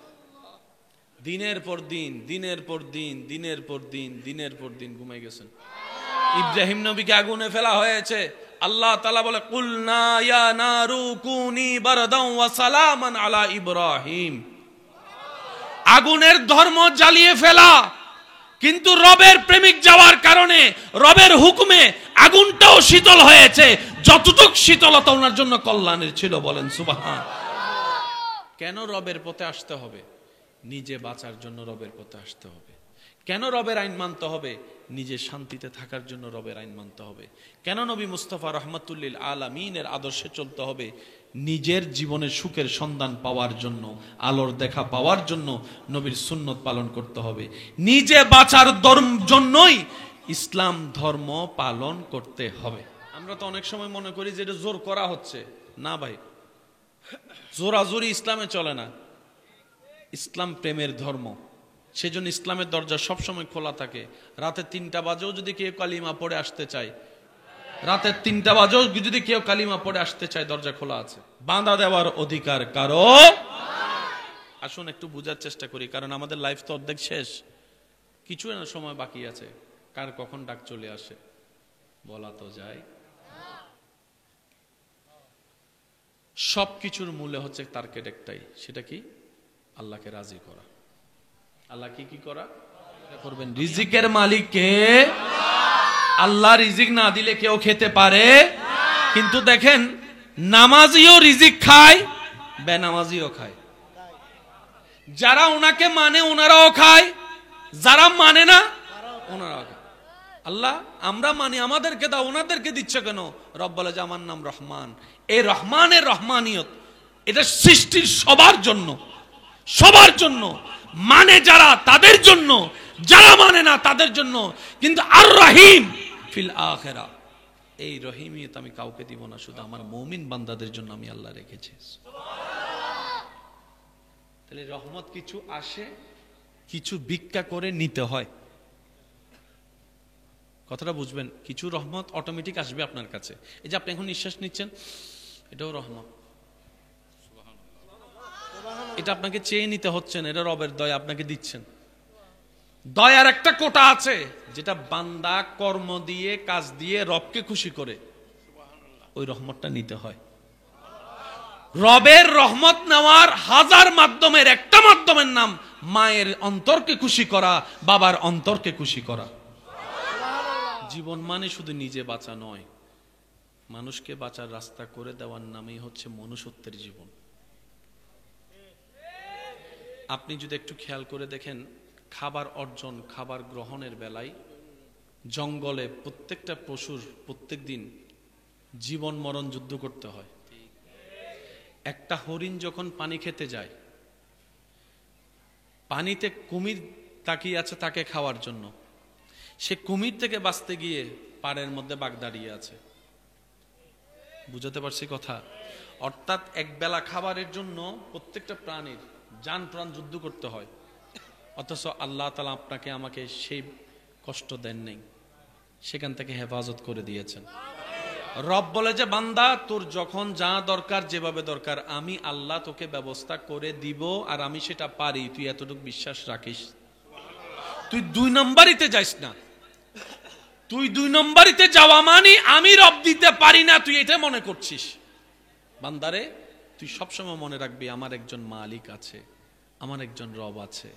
দিনের পর দিন, দিনের পর দিন, দিনের পর দিন, দিনের পর দিন ঘুমাই গেছেন। ইব্রাহিম নবীকে আগুনে ফেলা হয়েছে, আল্লাহ তাআলা বলে কুলনা ইয়া নারু কুনি বারদান ওয়া সালামান আলা ইব্রাহিম। আগুনের ধর্ম জ্বালিয়ে ফেলা, কিন্তু রবের প্রেমিক যাওয়ার কারণে রবের হুকুমে আগুনটাও শীতল হয়েছে, যতটুক শীতলতা ওনার জন্য কল্যাণের ছিল। বলেন সুবহান। কেন রবের পথে আসতে হবে? নিজে বাঁচার জন্য রবের পথে আসতে হবে। কেন রবের আইন মানতে হবে? নিজে শান্তিতে থাকার জন্য রবের আইন মানতে হবে। কেন নবী মুস্তাফা রাহমাতুল লিল আলামিনের আদর্শে চলতে হবে? নিজের জীবনের সুখের সন্ধান পাওয়ার জন্য, আলোর দেখা পাওয়ার জন্য নবীর সুন্নত পালন করতে হবে। নিজে বাঁচার জন্যই ইসলাম ধর্ম পালন করতে হবে। আমরা তো অনেক সময় মনে করি যে এটা জোর করা হচ্ছে। না ভাই, জোরাজোরি ইসলামে চলে না। ইসলাম প্রেমের ধর্ম, সেজন্য ইসলামের দরজা সবসময় খোলা থাকে। রাতে 3টা বাজেও যদি কেউ কালিমা পড়ে আসতে চায়, রাতের 3টা বাজেও যদি কেউ কালিমা পড়ে আসতে চায়, দরজা খোলা আছে। বাঁধা দেওয়ার অধিকার কারো। আসুন একটু বোঝার চেষ্টা করি, কারণ আমাদের লাইফ তো অর্ধেক শেষ, কিছু না সময় বাকি আছে। কার কখন ডাক চলে আসে বলা তো যায়। সবকিছুর মূলে হচ্ছে টার্গেট একটাই, সেটা কি? আল্লাহকে রাজি করা। আল্লাহ কি করা করবেন? রিজিকের মালিক কে? আল্লাহ রিজিক না দিলে কেউ খেতে পারে? কিন্তু দেখেন, নামাজিও রিজিক খায়, বেনামাজিও খায়। যারা ওনাকে মানে ওনারাও খায়, যারা মানে না ওনারাও খায়। আল্লাহ আমরা মানি, আমাদেরকে দাও, ওনাদেরকে দিচ্ছ কেন? রব বলে যে আমার নাম রহমান। এই রহমানের রহমানিয়ত, এটা সৃষ্টির সবার জন্য, সবার জন্য। মানে যারা তাদের জন্য, যারা মানে না তাদের জন্য। কিন্তু আর রহিম ফিল আখিরা, এই রহিমিয়ত আমি কাউকে দিব না, শুধু আমার মুমিন বান্দাদের জন্য আমি আল্লাহ রেখেছি। তাহলে রহমত কিছু আসে, কিছু ভিক্ষা করে নিতে হয়। কথাটা বুঝবেন, কিছু রহমত অটোমেটিক আসবে আপনার কাছে। এই যে আপনি এখন নিঃশ্বাস নিচ্ছেন, এটাও রহমত। এটা আপনাকে চেয়ে নিতে হচ্ছে না, এটা রবের দয়া আপনাকে দিচ্ছেন। দয়ার একটা কোটা আছে, যেটা বান্দা কর্ম দিয়ে, কাজ দিয়ে রবকে খুশি করে, ওই রহমতটা নিতে হয়। রবের রহমত নেওয়ার হাজার মাধ্যমের একটা মাধ্যমের নাম মায়ের অন্তরকে খুশি করা, বাবার অন্তরকে খুশি করা। জীবন মানে শুধু নিজে বাঁচা নয়, মানুষকে বাঁচার রাস্তা করে দেওয়ার নামই হচ্ছে মনুষ্যত্বের জীবন। আপনি যদি একটু খেয়াল করে দেখেন, খাবার অর্জন, খাবার গ্রহণের বেলায় জঙ্গলে প্রত্যেকটা পশুর প্রত্যেক দিন জীবন মরণ যুদ্ধ করতে হয়। একটা হরিণ যখন পানি খেতে যায়, পানিতে কুমির তাকিয়ে আছে তাকে খাওয়ার জন্য, সে কুমির থেকে বাঁচতে গিয়ে পাড়ের মধ্যে বাঘ দাঁড়িয়ে আছে। বুঝাতে পারছি কথা? অর্থাৎ এক বেলা খাবারের জন্য প্রত্যেকটা প্রাণীর জান প্রাণ যুদ্ধ করতে হয়। অথচ আল্লাহ তাআলা আপনাকে আমাকে সেই কষ্ট দেন নাই, সেখান থেকে হেফাজত করে দিয়েছেন। রব বলে যে বান্দা, তোর যখন যা দরকার, যেভাবে দরকার, আমি আল্লাহ তোকে ব্যবস্থা করে দিব, আর আমি সেটা পারি। তুই এতটুকু বিশ্বাস রাখিস। তুই 2 নম্বরিতে যাইস না। তুই 2 নম্বরিতে যাওয়া মানে আমি রব দিতে পারি না, তুই এটা মনে করছিস। বান্দারে, তুই সবসময় মনে রাখবি, আমার একজন মালিক আছে, আমার একজন রব আছে,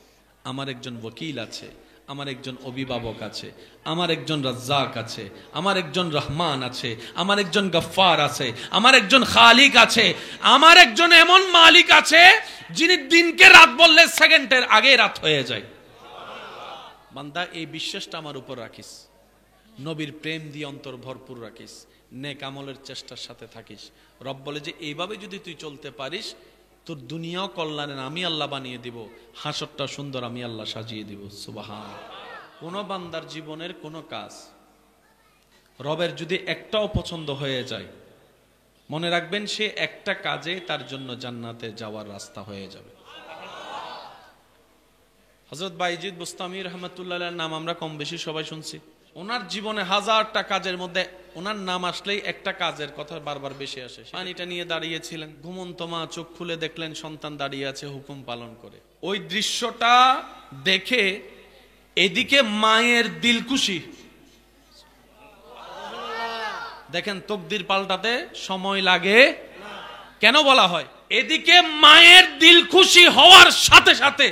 আমার একজন ওকিল আছে, আমার একজন অভিভাবক আছে, আমার একজন রাজ্জাক আছে, আমার একজন রহমান আছে, আমার একজন গফফার আছে, আমার একজন খালিক আছে, আমার একজন এমন মালিক আছে যিনি দিনকে রাত বললে সেকেন্ডের আগে রাত হয়ে যায়। বান্দা, এই বিশ্বাসটা আমার উপর রাখিস, নবীর প্রেম দিয়ে অন্তর ভরপুর রাখিস, নেক আমলের চেষ্টার সাথে থাকিস। রব বলে যে এইভাবে যদি তুই চলতে পারিস, তোর দুনিয়াও কল্যাণের আমি আল্লাহ বানিয়ে দিব, হাসরটা সুন্দর আমি আল্লাহ সাজিয়ে দিব। সুবহান। কোন বান্দার জীবনের কোন কাজ রবের যদি একটাও পছন্দ হয়ে যায়, মনে রাখবেন সে একটা কাজে তার জন্য জান্নাতে যাওয়ার রাস্তা হয়ে যাবে। হযরত বাইজিদ বুস্তামি রহমাতুল্লাহর নাম আমরা কম বেশি সবাই শুনছি। ওনার জীবনে হাজারটা কাজের মধ্যে ওনার নাম আসলেই একটা কাজের কথা বারবার বেশি আসে। পানিটা নিয়ে দাঁড়িয়েছিলেন, ঘুমন্ত মা চোখ খুলে দেখলেন সন্তান দাঁড়িয়ে আছে হুকুম পালন করে। ওই দৃশ্যটা দেখে এদিকে মায়ের দিল খুশি। দেখেন, তকদির পাল্টাতে সময় লাগে। কেন বলা হয়? এদিকে মায়ের দিল খুশি হওয়ার সাথে সাথে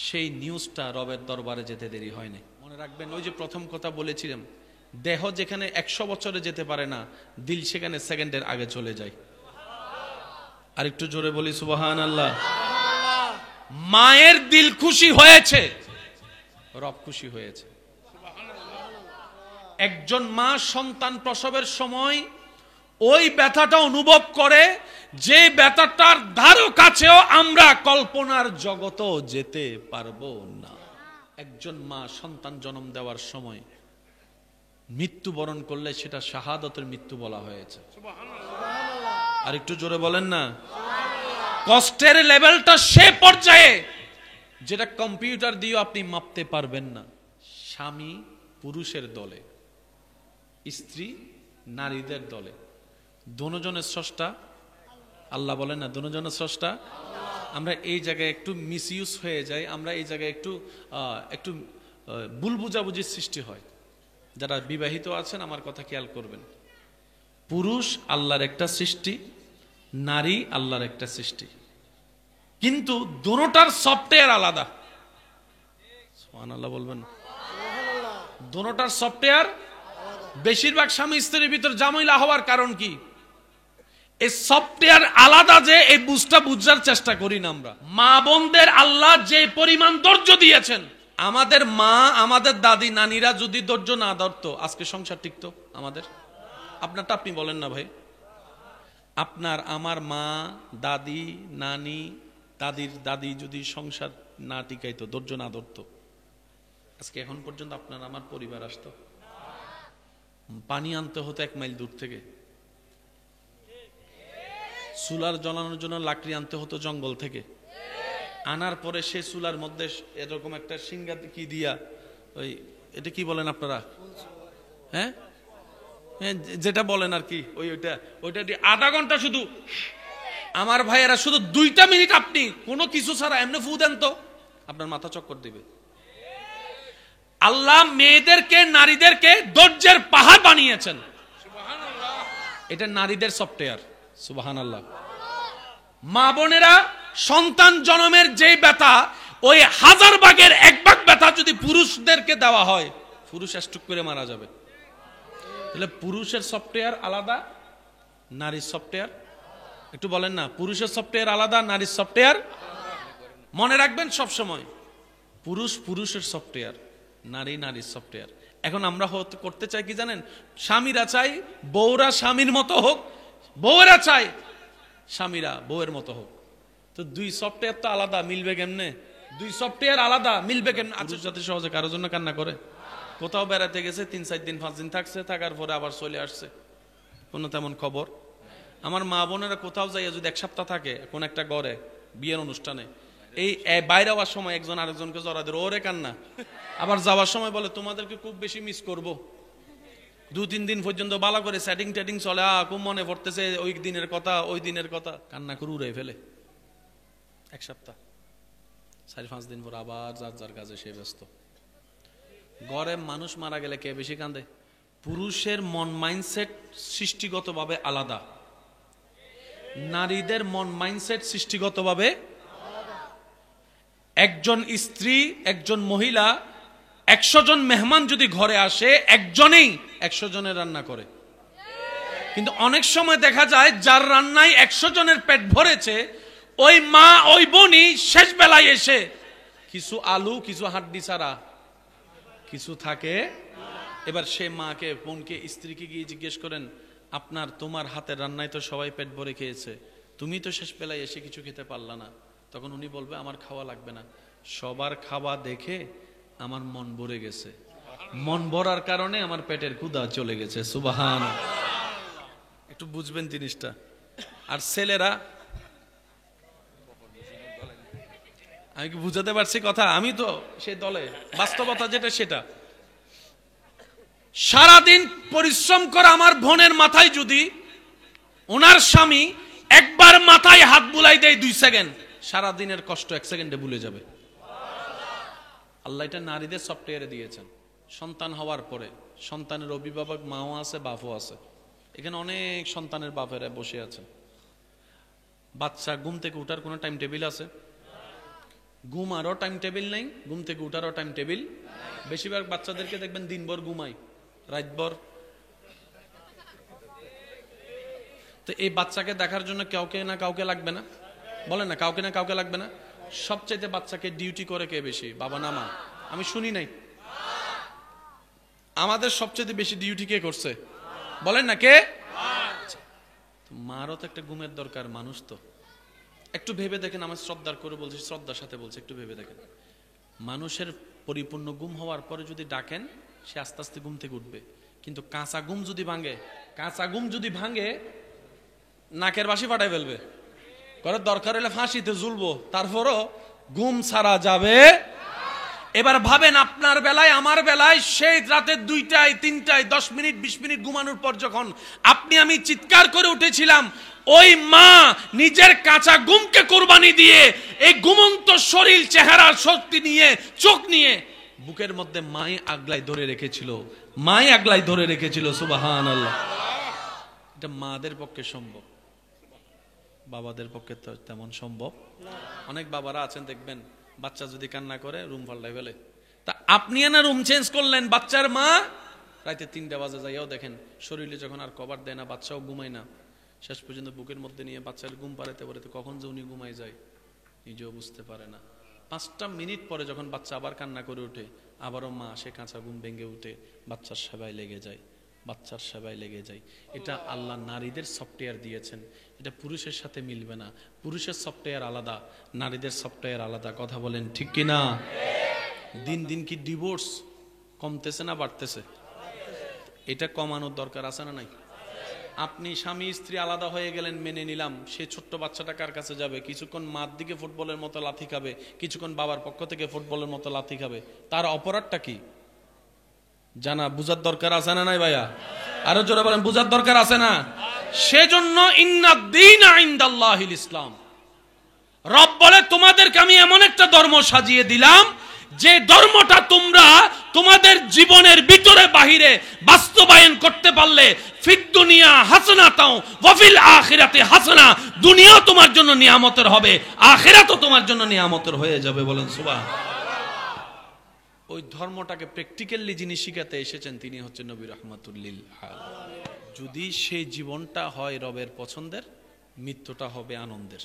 সেই নিউজটা রবের দরবারে যেতে দেরি হয়নি। মনে রাখবেন, ওই যে প্রথম কথা বলেছিলাম, দেহ যেখানে 100 বছরে যেতে পারে না, দিল সেখানে সেকেন্ডের আগে চলে যায়। আর একটু জোরে বলি সুবহানাল্লাহ। মায়ের দিল খুশি হয়েছে, রব খুশি হয়েছে। একজন মা সন্তান প্রসবের সময় ওই ব্যথাটা অনুভব করে, যে ব্যথাটার ধারো কাছেও আমরা কল্পনার জগতেও যেতে পারবো না। একজন মা সন্তান জন্ম দেওয়ার সময় মৃত্যুবরণ করলে সেটা শাহাদাতের মৃত্যু বলা হয়েছে। আর একটু জোরে বলেন না। কষ্টের লেভেলটা সে পর্যায়ে যেটা কম্পিউটার দিয়ে আপনি মাপতে পারবেন না। স্বামী পুরুষের দলে, স্ত্রী নারীদের দলে, দুজনের স্রষ্টা আল্লাহ বলেন না দুজনের স্রষ্টা। আমরা এই জায়গায় একটু মিসইউজ হয়ে যাই, আমরা এই জায়গায় একটু একটু ভুল বুঝাবুঝির সৃষ্টি হয়। যারা বিবাহিত আছেন আমার কথা খেয়াল করবেন, পুরুষ আল্লাহর একটা সৃষ্টি, নারী আল্লাহর একটা সৃষ্টি, কিন্তু দুটোটার সফটওয়্যার আলাদা। সুবহানাল্লাহ বলবেন। দুটোটার সফটওয়্যার, বেশিরভাগ স্বামী স্ত্রীর ভিতর ঝামেলা হওয়ার কারণ কি? এই সফটওয়্যার আলাদা, যে এই বুঝটা বুঝার চেষ্টা করি না আমরা। মা বোনদের আল্লাহ যে পরিমাণ ধৈর্য দিয়েছেন, আমাদের মা আমাদের দাদি নানিরা যদি ধৈর্য না ধরতো আজকে সংসার টিকতো আমাদের? আপনারটা আপনি বলেন না ভাই। আপনার আমার মা দাদি নানি দাদির দাদি যদি সংসার না টিকাইতো, ধৈর্য না ধরতো, আজকে এখন পর্যন্ত আপনার আমার পরিবার আসতো? পানি আনতে হতো 1 মাইল দূর থেকে, চুলার জ্বালানোর জন্য লাকড়ি আনতে হতো জঙ্গল থেকে, আনার পরে সে চুলার মধ্যে এরকম একটা সিঙ্গা কি দিয়া, ওই এটা কি বলেন আপনারা, হ্যাঁ যেটা বলেন আর কি, ওইটা দিয়ে আধা ঘন্টা শুধু আমার ভাইয়েরা শুধু 2টা মিনিট আপনি কোনো কিছু ছাড়া এমনি ফু দেন তো আপনার মাথা চক্কর দিবে। আল্লাহ মেয়েদেরকে নারীদেরকে ধৈর্যের পাহাড় বানিয়েছেন, এটা নারীদের সফটওয়্যার। সুবহানাল্লাহ। মা বোনেরা সন্তান জন্মের যে ব্যথা, ওই 1000 ভাগের 1 ভাগ ব্যথা যদি পুরুষদেরকে দেওয়া হয়, পুরুষ স্ট্রোক করে মারা যাবে। তাহলে পুরুষের সফটওয়্যার আলাদা, নারীর সফটওয়্যার, একটু বলেন না, পুরুষের সফটওয়্যার আলাদা, নারীর সফটওয়্যার। মনে রাখবেন সব সময়, পুরুষ পুরুষের সফটওয়্যার, নারী নারীর সফটওয়্যার। এখন আমরা করতে চাই কি জানেন? স্বামীরা চাই বউরা স্বামীর মতো হোক, বউরা চাই স্বামীরা বউয়ের মতো হোক। তো 2 সফটওয়্যার তো আলাদা, মিলবে কেমনে? 2 সফটওয়্যার আলাদা, মিলবে কেমনে? আচ্ছা, যাতে সহজে কারোর জন্য কান্না করে, কোথাও বেড়াতে গেছে 3-4 দিন 5 দিন থাকছে, থাকার পরে আবার চলে আসছে, কোনো তেমন খবর। আমার মা বোনেরা কোথাও যাইয়া যদি 1 সপ্তাহ থাকে কোন একটা ঘরে বিয়ের অনুষ্ঠানে, এই বাইরে যাওয়ার সময় একজন আরেকজনকে জড়া ধরে ওরে কান্না, আবার যাওয়ার সময় বলে তোমাদেরকে খুব বেশি মিস করব। 2-3 দিন পর্যন্ত ভালো করে সেটিং টেটিং চলে, খুব মনে পড়তেছে ওই দিনের কথা, ওই দিনের কথা, কান্না করে উড়ে ফেলে। 1 সপ্তাহ 4-5 দিন পর আবার যার যার কাজে সে ব্যস্ত। ঘরে মানুষ মারা গেলে কে বেশি কাঁদে? পুরুষের মন মাইন্ডসেট সৃষ্টিগতভাবে আলাদা, নারীদের মন মাইন্ডসেট সৃষ্টিগতভাবে। একজন স্ত্রী, একজন মহিলা 100 জন মেহমান যদি ঘরে আসে, একজনেই 100 জনের রান্না করে। কিন্তু অনেক সময় দেখা যায় যার রান্নায় 100 জনের পেট ভরেছে, ওই মা ওই বোনই শেষ বেলায় এসে কিছু আলু কিছু হাড্ডি ছাড়া কিছু থাকে। এবার সে মাকে বোনকে স্ত্রীকে গিয়ে জিজ্ঞেস করেন, তোমার হাতের রান্নায় তো সবাই পেট ভরে খেয়েছে, তুমি তো শেষ বেলায় এসে কিছু খেতে পারলা না। তখন উনি বলবে আমার খাওয়া লাগবে না, সবার খাওয়া দেখে আমার মন ভরে গেছে, মন ভরার কারণে আমার পেটের ক্ষুধা চলে গেছে। সুবহানাল্লাহ। একটু বুঝবেন জিনিসটা। আর ছেলেরা, আমি কি বুঝাতে পারছি কথা? আমি তো সেই দলে, বাস্তবতা যেটা সেটা। সারাদিন পরিশ্রম করা আমার বোনের মাথায় যদি ওনার স্বামী একবার মাথায় হাত বুলাই দেয় 2 সেকেন্ড, সারাদিনের কষ্ট 1 সেকেন্ডে ভুলে যাবে। আল্লাহ এটা নারীদের সফটওয়্যারে দিয়েছেন। সন্তান হওয়ার পরে সন্তানের অভিভাবক মাও আছে, বাপও আছে। এখানে অনেক সন্তানের বাপেরা বসে আছেন। বাচ্চা ঘুম থেকে উঠার কোনো টাইম টেবিল আছে? ঘুমারও টাইম টেবিল নেই, ঘুম থেকে উঠারও টাইম টেবিল। বেশিরভাগ বাচ্চাদেরকে দেখবেন দিনভর ঘুমায়, রাতভর। তো এই বাচ্চাকে দেখার জন্য কাউকে না কাউকে লাগবে না? বলেন না, কাউকে না কাউকে লাগবে না? সবচাইতে বাচ্চাকে ডিউটি করে কে বেশি, বাবা না মা? আমি শুনি নাই। আমাদের সবচেয়ে বেশি ডিউটি কে করছে? বলেন না, কে? মারও তো একটা ঘুমের দরকার, মানুষ তো। একটু ভেবে দেখেন, আমার শ্রদ্ধার করে বলছি, শ্রদ্ধার সাথে বলছি, একটু ভেবে দেখেন। মানুষের পরিপূর্ণ ঘুম হওয়ার পরে যদি ডাকেন, সে আস্তে আস্তে ঘুম থেকে উঠবে। কিন্তু কাঁচা ঘুম যদি ভাঙে, নাকের বাসি ফাটাই ফেলবে, করে দরকার হলে ফাঁসিতে ঝুলবো, তারপরও ঘুম ছাড়া যাবে। এবার ভাবেন, আপনার বেলায় আমার বেলায় সেই রাতে 2টায় 3টায় 10 মিনিট 20 মিনিট ঘুমানোর পর যখন আপনি আমি চিৎকার করে উঠেছিলাম, ওই মা নিজের কাঁচা গুমকে কুরবানি দিয়ে এই ঘুমন্ত শরীর চেহারার শক্তি নিয়ে চোখ নিয়ে বুকের মধ্যে মাই আগলাই ধরে রেখেছিল সুবহানাল্লাহ। এটা মাদের পক্ষে সম্ভব, বাবাদের পক্ষে তো তেমন সম্ভব। অনেক বাবারা আছেন দেখবেন বাচ্চা যদি কান্না করে রুম পাল্টাই ফেলে। তা আপনি না রুম চেঞ্জ করলেন, বাচ্চার মা রাতে 3টা বাজে যাইয়াও দেখেন শরীরে যখন আর কভার দেয় না, বাচ্চাও ঘুমায় না, শেষ পর্যন্ত বুকের মধ্যে নিয়ে বাচ্চার ঘুম পাড়াতে পারাতে কখন যে উনি ঘুমায় যায় নিজেও বুঝতে পারে না। 5টা মিনিট পরে যখন বাচ্চা আবার কান্না করে ওঠে, আবারও মা সে কাঁচা ঘুম ভেঙে উঠে বাচ্চার সেবায় লেগে যায়। এটা আল্লাহ নারীদের সফটওয়্যার দিয়েছেন, এটা পুরুষের সাথে মিলবে না। পুরুষের সফটওয়্যার আলাদা, নারীদের সফটওয়্যার আলাদা। কথা বলেন ঠিক কিনা? দিন দিন কি ডিভোর্স কমতেছে না বাড়তেছে? এটা কমানোর দরকার আছে না নাই? আপনি স্বামী স্ত্রী আলাদা হয়ে গেলেন, মেনে নিলাম, সে ছোট্ট বাচ্চাটা কার কাছে যাবে? কিছুক্ষণ মার দিকে ফুটবলের মতো লাথি খাবে, কিছুক্ষণ বাবার পক্ষ থেকে ফুটবলের মতো লাথি খাবে। তার অপরাধটা কি জানা বুঝার দরকার আছে না নাই ভাইয়া? আরো জোরে বলেন, বুঝার দরকার আছে না? সেজন্য ইন্নাদ-দীনা ইনদাল্লাহিল ইসলাম। রব বলে তোমাদেরকে আমি এমন একটা ধর্ম সাজিয়ে দিলাম যে ধর্মটা তোমরা তোমাদের জীবনের ভিতরে বাহিরে বাস্তবায়ন করতে পারলে ফিদ দুনিয়া হাসানাতাও ওয়া ফিল আখিরাতি হাসানা, দুনিয়াও তোমার জন্য নিয়ামতের হবে, আখিরাতও তোমার জন্য নিয়ামতের হয়ে যাবে। বলেন সুবহানাল্লাহ। ওই ধর্মটাকে প্র্যাকটিক্যালি যিনি শিখাতে এসেছেন তিনি হচ্ছেন নবী রাহমাতুল লিল আলামিন। যদি সেই জীবনটা হয় রবের পছন্দের, মৃত্যুটা হবে আনন্দের,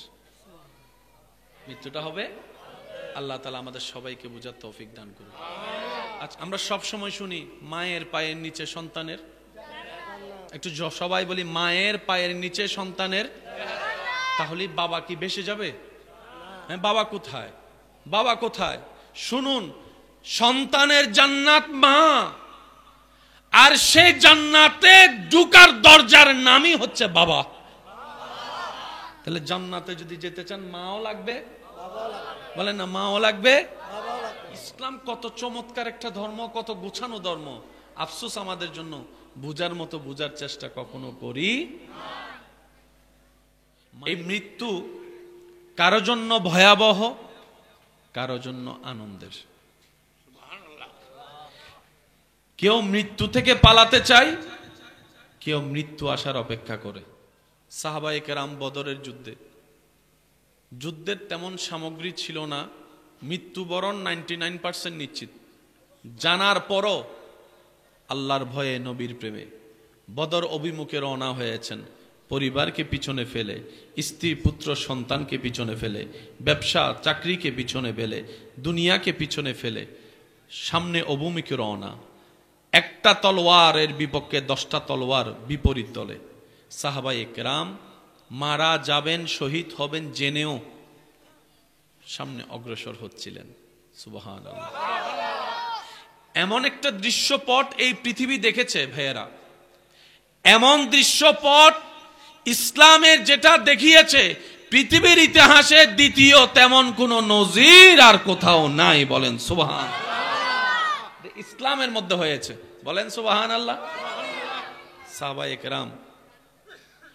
মৃত্যুটা হবে। আল্লাহ তাআলা আমাদের সবাইকে বুঝার তৌফিক দান করুন। আচ্ছা, আমরা সব সময় শুনি মায়ের পায়ের নিচে সন্তানের, একটু সবাই বলি মায়ের পায়ের নিচে সন্তানের, তাহলে বাবা কি বেঁচে যাবে? হ্যাঁ, বাবা কোথায়? শুনুন, সন্তানের জান্নাত মা, আর সেই জান্নাতে ঢোকার দরজার নামই হচ্ছে বাবা। তাহলে জান্নাতে যদি যেতে চান মাও লাগবে, বলেন না, মাও লাগবে। ইসলাম কত চমৎকার একটা ধর্ম, কত গোছানো ধর্ম। আফসোস আমাদের জন্য বুঝার মতো বুঝার চেষ্টা কখনো করি। এই মৃত্যু কারো জন্য ভয়াবহ, কারো জন্য আনন্দের। কেউ মৃত্যু থেকে পালাতে চায়, কেউ মৃত্যু আসার অপেক্ষা করে। সাহাবায়ে কেরাম বদরের যুদ্ধের তেমন সামগ্রী ছিল না, মৃত্যুবরণ 99% নিশ্চিত। জানার পরও আল্লাহর ভয়ে নবীর প্রেমে বদর অভিমুখে রওনা হয়েছেন, পরিবারকে পিছনে ফেলে, স্ত্রী পুত্র সন্তানকে পিছনে ফেলে, ব্যবসা চাকরিকে পিছনে ফেলে, দুনিয়াকে পিছনে ফেলে সামনে অভিমুখে রওনা। একটা তলোয়ারের বিপক্ষে 10টা তলোয়ার বিপরীত দলে। সাহাবায়ে কেরাম মারা যাবেন, শহীদ হবেন জেনেও সামনে অগ্রসর হচ্ছিলেন। সুবহানাল্লাহ। এমন একটা দৃশ্যপট এই পৃথিবী দেখেছে ভাইয়েরা, এমন দৃশ্যপট ইসলামের যেটা দেখিয়েছে পৃথিবীর ইতিহাসে দ্বিতীয় তেমন কোন নজির আর কোথাও নাই। বলেন সুবহানাল্লাহ। ইসলামের মধ্যে হয়েছে, বলেন সুবহানাল্লাহ। সাহাবায়ে কেরাম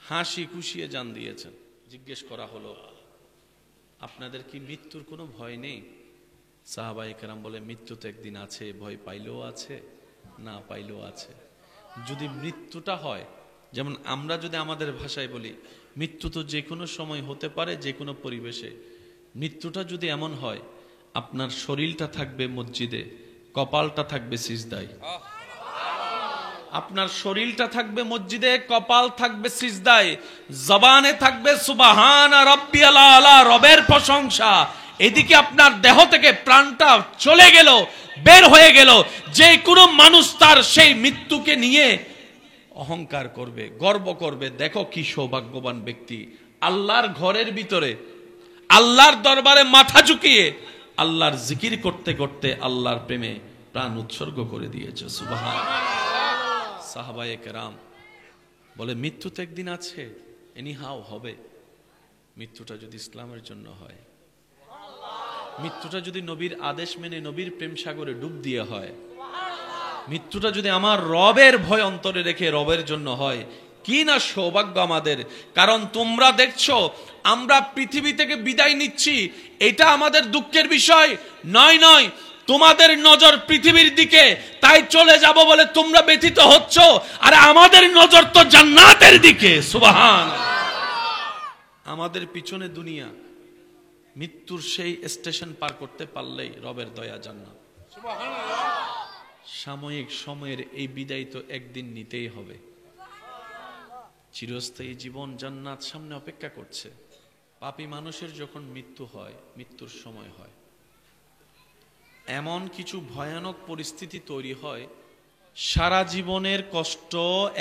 হাসি খুশিয়ে জান দিয়েছেন। জিজ্ঞেস করা হলো, আপনাদের কি মৃত্যুর কোনো ভয় নেই? সাহাবায়ে কেরাম বলে, মৃত্যু তো একদিন আছে, ভয় পাইলেও আছে, না পাইলেও আছে। যদি মৃত্যুটা হয়, যেমন আমরা যদি আমাদের ভাষায় বলি, মৃত্যু তো যে কোনো সময় হতে পারে, যে কোনো পরিবেশে। মৃত্যুটা যদি এমন হয়, আপনার শরীরটা থাকবে মসজিদে, কপালটা থাকবে সিজদায়। আপনার শরীরটা থাকবে মসজিদে, কপাল থাকবে সিজদায়, জবানে থাকবে সুবহান রাব্বিয়াল আলা, রবের প্রশংসা। এদিকে আপনার দেহ থেকে প্রাণটা চলে গেল, বের হয়ে গেল। যে কোনো মানুষ তার সেই মৃত্যুকে নিয়ে অহংকার করবে, গর্ব করবে, দেখো কি সৌভাগ্যবান ব্যক্তি, আল্লাহর ঘরের ভিতরে আল্লাহর দরবারে মাথা ঝুঁকিয়ে আল্লাহর জিকির করতে করতে আল্লাহর প্রেমে প্রাণ উৎসর্গ করে দিয়েছে। সুবহানাল্লাহ। সাহাবায়ে কেরাম বলে, মৃত্যু তো একদিন আছে, এনিহাও হবে। মৃত্যুটা যদি ইসলামের জন্য হয়, মৃত্যুটা যদি নবীর আদেশ মেনে নবীর প্রেম সাগরে ডুব দিয়ে হয়, মৃত্যুটা যদি আমার রবের ভয় অন্তরে রেখে রবের জন্য হয়, কি না সৌভাগ্য আমাদের। কারণ তোমরা দেখছো আমরা পৃথিবী থেকে বিদায় নিচ্ছি, এটা আমাদের দুঃখের বিষয় নয়। তোমাদের নজর পৃথিবীর দিকে, তাই চলে যাব বলে তোমরা ব্যথিত হচ্ছ, আর আমাদের নজর তো জান্নাতের দিকে। সুবহানাল্লাহ। আমাদের পিছনে দুনিয়া, মৃত্যুর সেই স্টেশন পার করতে পারলেই রবের দয়া জান্নাত। সাময়িক সময়ের এই বিদায় তো একদিন নিতেই হবে। চিরস্থায়ী জীবন জান্নাত সামনে অপেক্ষা করছে। পাপী মানুষের যখন মৃত্যু হয়, মৃত্যুর সময় হয়, এমন কিছু ভয়ানক পরিস্থিতি তৈরি হয়, সারা জীবনের কষ্ট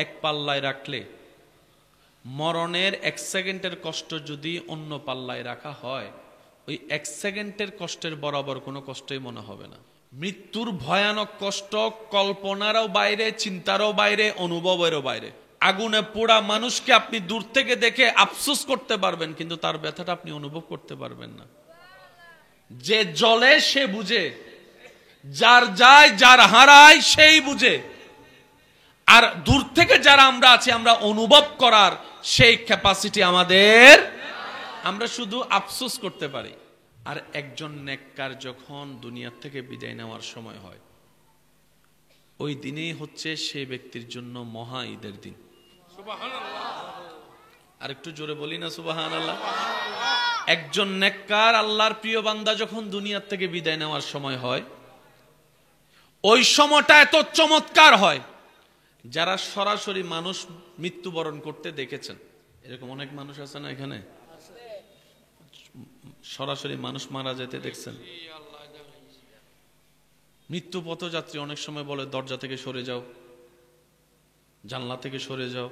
এক পাল্লায় রাখলে মরণের 1 সেকেন্ডের কষ্ট যদি অন্য পাল্লায় রাখা হয়, ওই 1 সেকেন্ডের কষ্টের বরাবর কোনো কষ্টই মনে হবে না। মৃত্যুর ভয়ানক কষ্ট কল্পনারও বাইরে, চিন্তারও বাইরে, অনুভবেরও বাইরে। আগুনে পোড়া মানুষকে আপনি দূর থেকে দেখে আফসোস করতে পারবেন, কিন্তু তার ব্যথাটা আপনি অনুভব করতে পারবেন না। যে জ্বলে সে বুঝে, যার যায় যার হারায় সেই বুঝে। আর দূর থেকে যারা আমরা আছি, আমরা অনুভব করার সেই ক্যাপাসিটি আমাদের, আমরা শুধু আফসোস করতে পারি। আর একজন নেককার যখন দুনিয়া থেকে বিদায় নেওয়ার সময় হয়, ওই দিনেই হচ্ছে সেই ব্যক্তির জন্য মহা ঈদের দিন। আর একটু জোরে বলি না সুবহানাল্লাহ। একজন নেককার আল্লাহর প্রিয় বান্দা যখন দুনিয়া থেকে বিদায় নেওয়ার সময় হয়, ওই সময়টা এত চমৎকার হয়। যারা সরাসরি মানুষ মৃত্যুবরণ করতে দেখেছেন, এরকম অনেক মানুষ আছে না এখানে, সরাসরি মানুষ মারা যেতে দেখছেন। মৃত্যু পথযাত্রী অনেক সময় বলে দরজা থেকে সরে যাও, জানলা থেকে সরে যাও,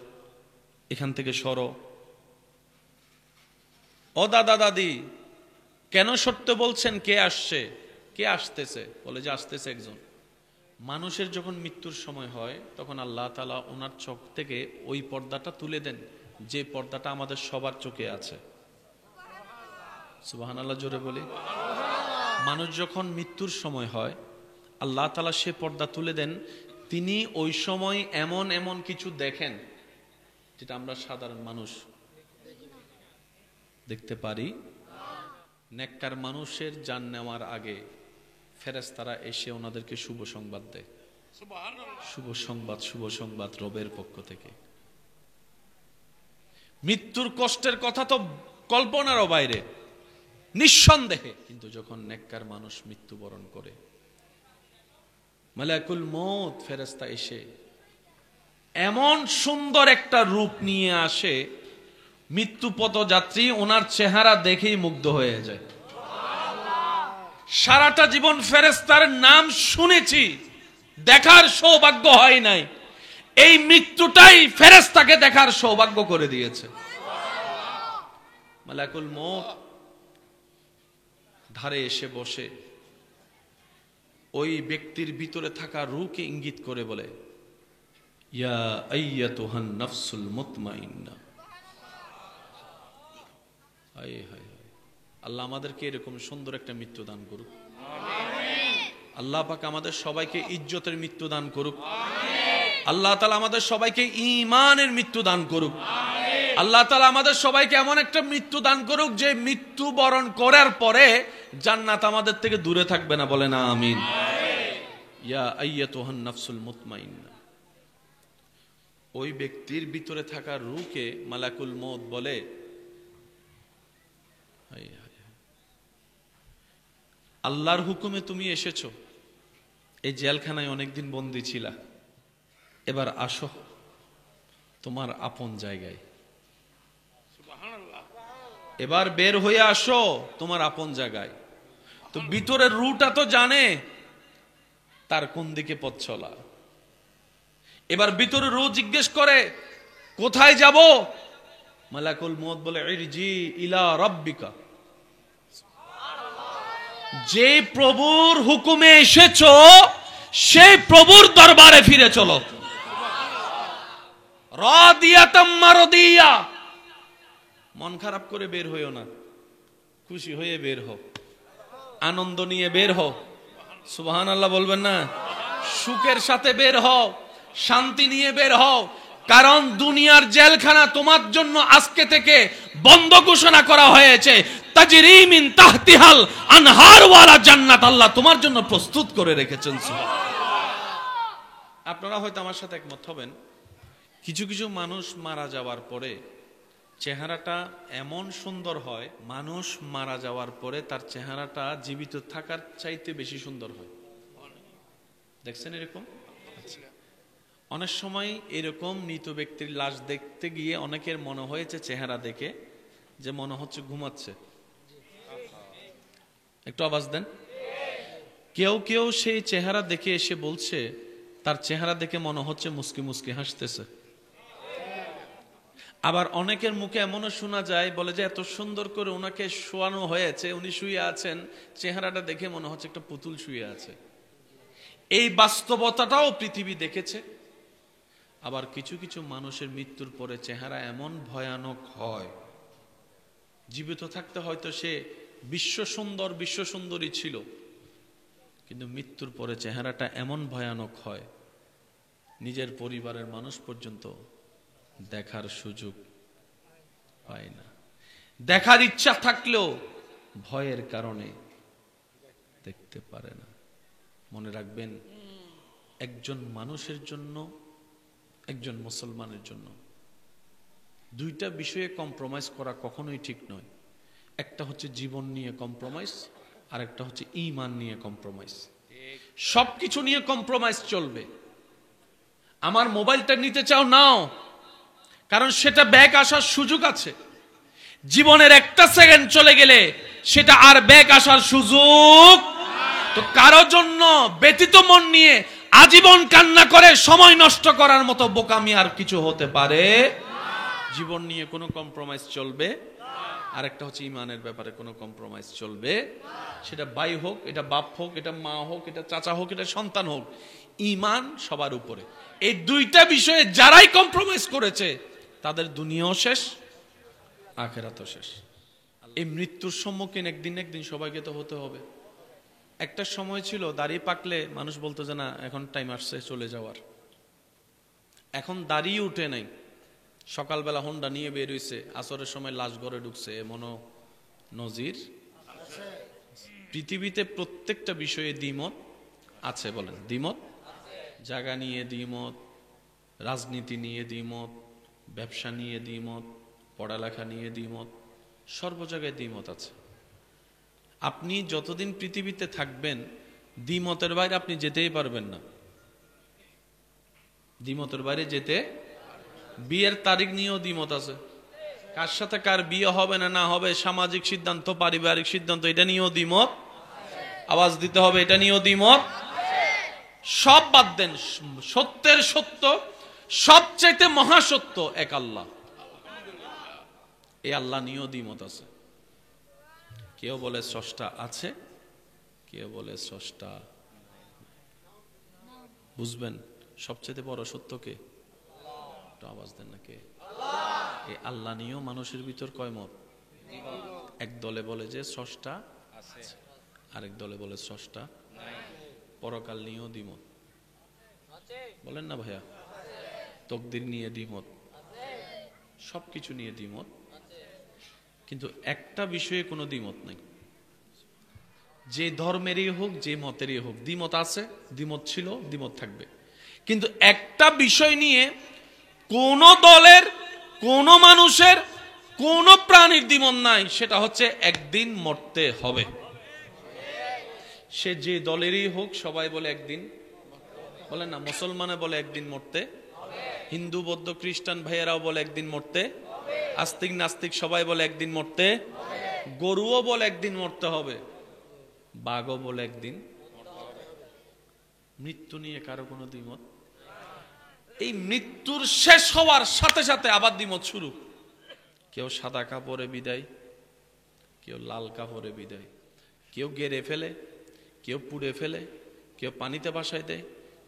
এখান থেকে সরো। ও দাদা দাদি, কেন সত্য বলছেন? কে আসছে, কে আসতেছে? বলে যে আসতেছে একজন। মানুষের যখন মৃত্যুর সময় হয়, তখন আল্লাহ তাআলা ওনার চোখ থেকে ওই পর্দাটা তুলে দেন, যে পর্দাটা আমাদের সবার চোখে আছে। সুবহানাল্লাহ, জোরে বলি। মানুষ যখন মৃত্যুর সময় হয়, আল্লাহ তাআলা সে পর্দা তুলে দেন। তিনি ওই সময় এমন এমন কিছু দেখেন যেটা আমরা সাধারণ মানুষ দেখতে পারি। নেককার মানুষের জান নেওয়ার আগে ফেরেশতারা এসে ওনাদেরকে শুভ সংবাদ দেয়। শুভ সংবাদ, শুভ সংবাদ রবের পক্ষ থেকে। মৃত্যুর কষ্টের কথা তো কল্পনারও বাইরে, নিঃসন্দেহে। কিন্তু যখন নেককার মানুষ মৃত্যুবরণ করে, মালাকুল মউত ফেরেশতা এসে এমন সুন্দর একটা রূপ নিয়ে আসে, মৃত্যু পথযাত্রী ওনার চেহারা দেখেই মুগ্ধ হয়ে যায়। সারাটা জীবন ফেরেশতার নাম শুনেছি, দেখার সৌভাগ্য হয় নাই। এই মৃত্যুটাই ফেরেশতাকে দেখার সৌভাগ্য করে দিয়েছে। মালাকুল মউত ধারে এসে বসে ওই ব্যক্তির ভিতরে থাকা রূহকে ইঙ্গিত করে বলে, ইয়া আইয়াতুহান নাফসুল মুতমাইন্না। হায় হায়, আল্লাহ আমাদেরকে এরকম সুন্দর একটা মৃত্যু দান করুক। আল্লাহ পাক আমাদের সবাইকে ইজ্জতের মৃত্যু দান করুক। আল্লাহ তাআলা আমাদের সবাইকে ঈমানের মৃত্যু দান করুক। আল্লাহ তাআলা আমাদের সবাইকে এমন একটা মৃত্যু দান করুক যে মৃত্যু বরণ করার পরে জান্নাত আমাদের থেকে দূরে থাকবে না। বলে না আমিন। ইয়া আইয়াতুহান নাফসুল মুতমাইন্না। ওই ব্যক্তির ভিতরে থাকা রূহকে মালাকুল মউত বলে, আল্লাহর হুকুমে তুমি এসেছো, এই জেলখানায় অনেকদিন বন্দী ছিলা, এবার আসো তোমার আপন জায়গায়। এবার বের হয়ে আসো তোমার আপন জায়গায়। তো ভিতরের রুটা তো জানে তার কোন দিকে পথ চলা। এবার ভিতরে রু জিজ্ঞেস করে কোথায় যাব? মালাকুল মউত বলে ইরজি ইলা রাব্বিকা। যে প্রভুর হুকুমে এসেছো সেই প্রভুর দরবারে ফিরে চলো। রাদিয়াতাম মারদিয়া। মন খারাপ করে বের হইও না, খুশি হয়ে বের হও, আনন্দ নিয়ে বের হও। সুবহানাল্লাহ বলবেন না? সুখের সাথে বের হও, শান্তি নিয়ে বের হও। কারণ দুনিয়ার জেলখানা তোমার জন্য আজকে থেকে বন্ধ ঘোষণা করা হয়েছে। তাজরি মিন তাহতিহাল আনহার ওয়ালা জান্নাত আল্লাহ তোমার জন্য প্রস্তুত করে রেখেছেন। আপনারা হয়তো আমার সাথে একমত হবেন, কিছু কিছু মানুষ মারা যাওয়ার পরে চেহারাটা এমন সুন্দর হয়, মানুষ মারা যাওয়ার পরে তার চেহারাটা জীবিত থাকার চাইতে বেশি সুন্দর হয়। দেখছেন এরকম? অনেক সময় এরকম মৃত ব্যক্তির লাশ দেখতে গিয়ে অনেকের মনে হয়েছে চেহারা দেখে যে মনে হচ্ছে ঘুমাচ্ছে। একটু আওয়াজ দেন। কেউ কেউ সেই চেহারা দেখে এসে বলছে তার চেহারা দেখে মনে হচ্ছে মুস্কি মুস্কি হাসতেছে। আবার অনেকের মুখে এমনও শোনা যায়, বলে যে এত সুন্দর করে ওনাকে শোয়ানো হয়েছে, উনি শুয়ে আছেন, চেহারাটা দেখে মনে হচ্ছে একটা পুতুল শুয়ে আছে। এই বাস্তবতাটাও পৃথিবী দেখেছে। আবার কিছু কিছু মানুষের মৃত্যুর পরে চেহারা এমন ভয়ানক হয়, জীবিত থাকতে হয়তো সে বিশ্ব সুন্দরী ছিল, কিন্তু মৃত্যুর পরে চেহারাটা এমন ভয়ানক হয় নিজের পরিবারের মানুষ পর্যন্ত দেখার সুযোগ পায় না। দেখার ইচ্ছা থাকলেও ভয়ের কারণে দেখতে পারে না। মনে রাখবেন, একজন মানুষের জন্য, একজন মুসলমানের জন্য দুইটা বিষয়ে কম্প্রোমাইজ করা কখনোই ঠিক নয়। একটা হচ্ছে জীবন নিয়ে কম্প্রোমাইজ, আর একটা হচ্ছে ঈমান নিয়ে কম্প্রোমাইজ। সবকিছু নিয়ে কম্প্রোমাইজ চলবে। আমার মোবাইলটা নিতে চাও, নাও, কারণ সেটা ব্যাক আসার সুযোগ আছে। জীবনের একটা সেকেন্ড চলে গেলে সেটা আর ব্যাক আসার সুযোগ। তো কারো জন্য ব্যতীত মন নিয়ে আজীবন কান্না করে সময় নষ্ট করার মতো বোকামি আর কিছু হতে পারে। জীবন নিয়ে কোনো কম্প্রোমাইজ চলবে। আরেকটা হচ্ছে ঈমানের ব্যাপারে কোনো কম্প্রোমাইজ চলবে। সেটা ভাই হোক, এটা বাপ হোক, এটা মা হোক, এটা চাচা হোক, এটা সন্তান হোক, ঈমান সবার উপরে। এই দুইটা বিষয়ে যারাই কম্প্রোমাইজ করেছে তাদের দুনিয়াও শেষ, আখিরাতও শেষ। এই মৃত্যুর সম্মুখীন একদিন একদিন সবাইকে তো হতে হবে। একটা সময় ছিল দাড়ি পাকলে মানুষ বলতো যে না, এখন টাইম আসছে চলে যাওয়ার। এখন দাড়ি উঠে নাই, সকালবেলা হোন্ডা নিয়ে বের হইছে, আসরের সময় লাশ ঘরে ঢুকছে, এমনও নজির। পৃথিবীতে প্রত্যেকটা বিষয়ে দ্বিমত আছে। বলেন দ্বিমত। জায়গা নিয়ে দ্বিমত, রাজনীতি নিয়ে দ্বিমত, ব্যবসা নিয়ে দ্বিমত, পড়ালেখা নিয়ে দ্বিমত, সর্ব জায়গায় দ্বিমত আছে। আপনি যতদিন পৃথিবীতে থাকবেন দ্বিমতের বাইরে আপনি যেতেই পারবেন না। দ্বিমতের বাইরে যেতে, বিয়ের তারিখ নিয়েও দ্বিমত আছে, কার সাথে কার বিয়ে হবে না না হবে, সামাজিক সিদ্ধান্ত, পারিবারিক সিদ্ধান্ত, এটা নিয়েও দ্বিমত। আওয়াজ দিতে হবে, এটা নিয়েও দ্বিমত। সব বাদ দেন, সত্যের সত্য, সবচাইতে মহাসত্য এক আল্লাহ, এই আল্লাহ নিয়েও দ্বিমত আছে। কেউ বলে স্রষ্টা আছে, কেউ বলে স্রষ্টা। বুঝবেন সবচেয়ে বড় সত্য কে? আওয়াজ দেন না কে? এই আল্লাহ নিয়েও মানুষের ভিতর কয় মত? এক দলে বলে যে স্রষ্টা আছে, আরেক দলে বলে স্রষ্টা নাই। পরকাল নিয়েও দ্বিমত। বলেন না ভাইয়া? তকদির নিয়ে দ্বিমত, সবকিছু নিয়ে দ্বিমত, কিন্তু একটা বিষয়ে কোনো দ্বিমত নাই। যে ধর্মেরই হোক, যে মতেরই হোক, দ্বিমত আছে, দ্বিমত ছিল, দ্বিমত থাকবে। কিন্তু একটা বিষয় নিয়ে কোন দলের, কোন মানুষের, কোন প্রাণীর দ্বিমত নাই, সেটা হচ্ছে একদিন মরতে হবে। সে যে দলেরই হোক, সবাই বলে একদিন, বলেন না, মুসলমানে বলে একদিন মরতে, হিন্দু বৌদ্ধ খ্রিস্টান ভাইয়েরাও বলে একদিন মরতে, আস্তিক নাস্তিক সবাই বলে একদিন মরতে, গরুও বলে একদিন মরতে হবে, বাঘও বলে একদিন। মৃত্যু নিয়ে কারো কোনো দ্বিমত। এই মৃত্যুর শেষ হওয়ার সাথে সাথে আবার দ্বিমত শুরু। কেউ সাদা কাপড়ে বিদায়, কেউ লাল কাপড়ে বিদায়, কেউ গেড়ে ফেলে, কেউ পুড়ে ফেলে, কেউ পানিতে ভাসায় দেয়,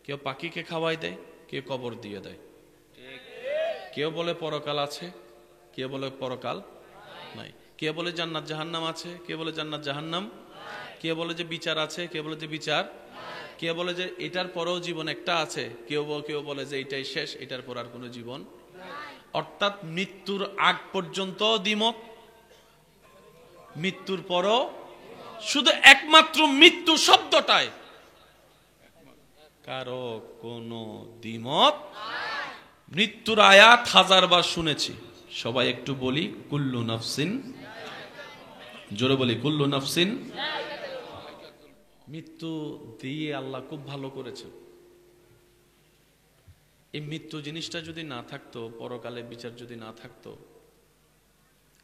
কেউ পাখিকে খাওয়াই দেয়, কেউ কবর দিয়ে দেয়। কেউ বলে পরকাল আছে, কেউ বলে পরকাল নাই, কেউ বলে জান্নাত জাহান্নাম আছে, কেউ বলে জান্নাত জাহান্নাম, কেউ বলে যে বিচার আছে, কেউ বলে যে বিচার। কেউ বলে যে এটার পরেও জীবন একটা আছে, কেউ কেউ বলে যে এটাই শেষ, এটার পর আর কোনো জীবন। অর্থাৎ মৃত্যুর আগ পর্যন্ত দ্বিমত, মৃত্যুর পরও, শুধু একমাত্র মৃত্যু শব্দটায় কারো কোনো দ্বিমত। মৃত্যুর আয়াত 1000 বার শুনেছি, সবাই একটু বলি কুল্লু নাফসিন, জোরে বলি কুল্লু নাফসিন। মৃত্যু দিয়ে আল্লাহ খুব ভালো করেছেন। এই মৃত্যু জিনিসটা যদি না থাকতো, পরকালে বিচার যদি না থাকতো,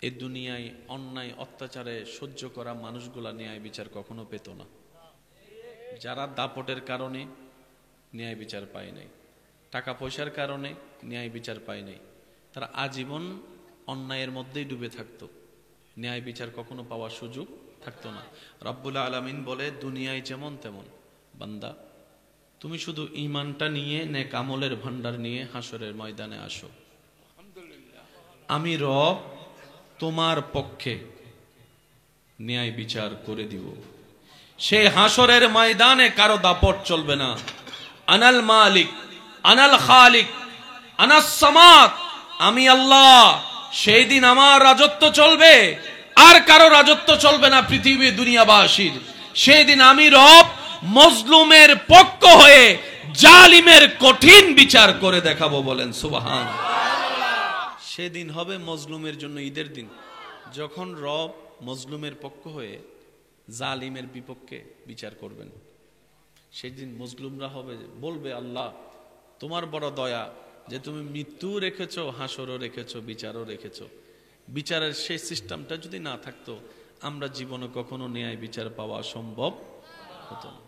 এই দুনিয়ায় অন্যায় অত্যাচারে সহ্য করা মানুষগুলা ন্যায় বিচার কখনো পেত না। যারা দাপটের কারণে ন্যায় বিচার পায় নাই, টাকা পয়সার কারণে ন্যায় বিচার পায় নাই, তারা আজীবন অন্যায়ের মধ্যেই ডুবে থাকতো, ন্যায় বিচার কখনো পাওয়ার সুযোগ থাকতো না। রব্বুল আলামিন বলে, দুনিয়ায় যেমন তেমন বান্দা, তুমি শুধু ঈমানটা নিয়ে, নেক আমলের ভান্ডার নিয়ে হাসরের ময়দানে আসো, আমি রব তোমার পক্ষে ন্যায় বিচার করে দিব। সেই হাসরের ময়দানে কারো দাপট চলবে না। আনাল মালিক, আনাল খালিক, আনাস সামাদ, আমি আল্লাহ। সেই দিন আমার রাজত্ব চলবে, আর কারো রাজত্ব চলবে না পৃথিবী দুনিয়াবাসীর। সেই দিন আমি রব মজলুমের পক্ষ হয়ে জালিমের কঠিন বিচার করে দেখাবো, বলেন সুবহান। সেদিন হবে মজলুমের জন্য ঈদের দিন, যখন রব মজলুমের পক্ষ হয়ে জালিমের বিপক্ষে বিচার করবেন। সেদিন মজলুমরা হবে, বলবে আল্লাহ তোমার বড় দয়া যে তুমি মৃত্যু রেখেছো, হাসরও রেখেছো, বিচারও রেখেছো। বিচারের সেই সিস্টেমটা যদি না থাকতো, আমরা জীবনে কখনো ন্যায় বিচার পাওয়া সম্ভব হতো না।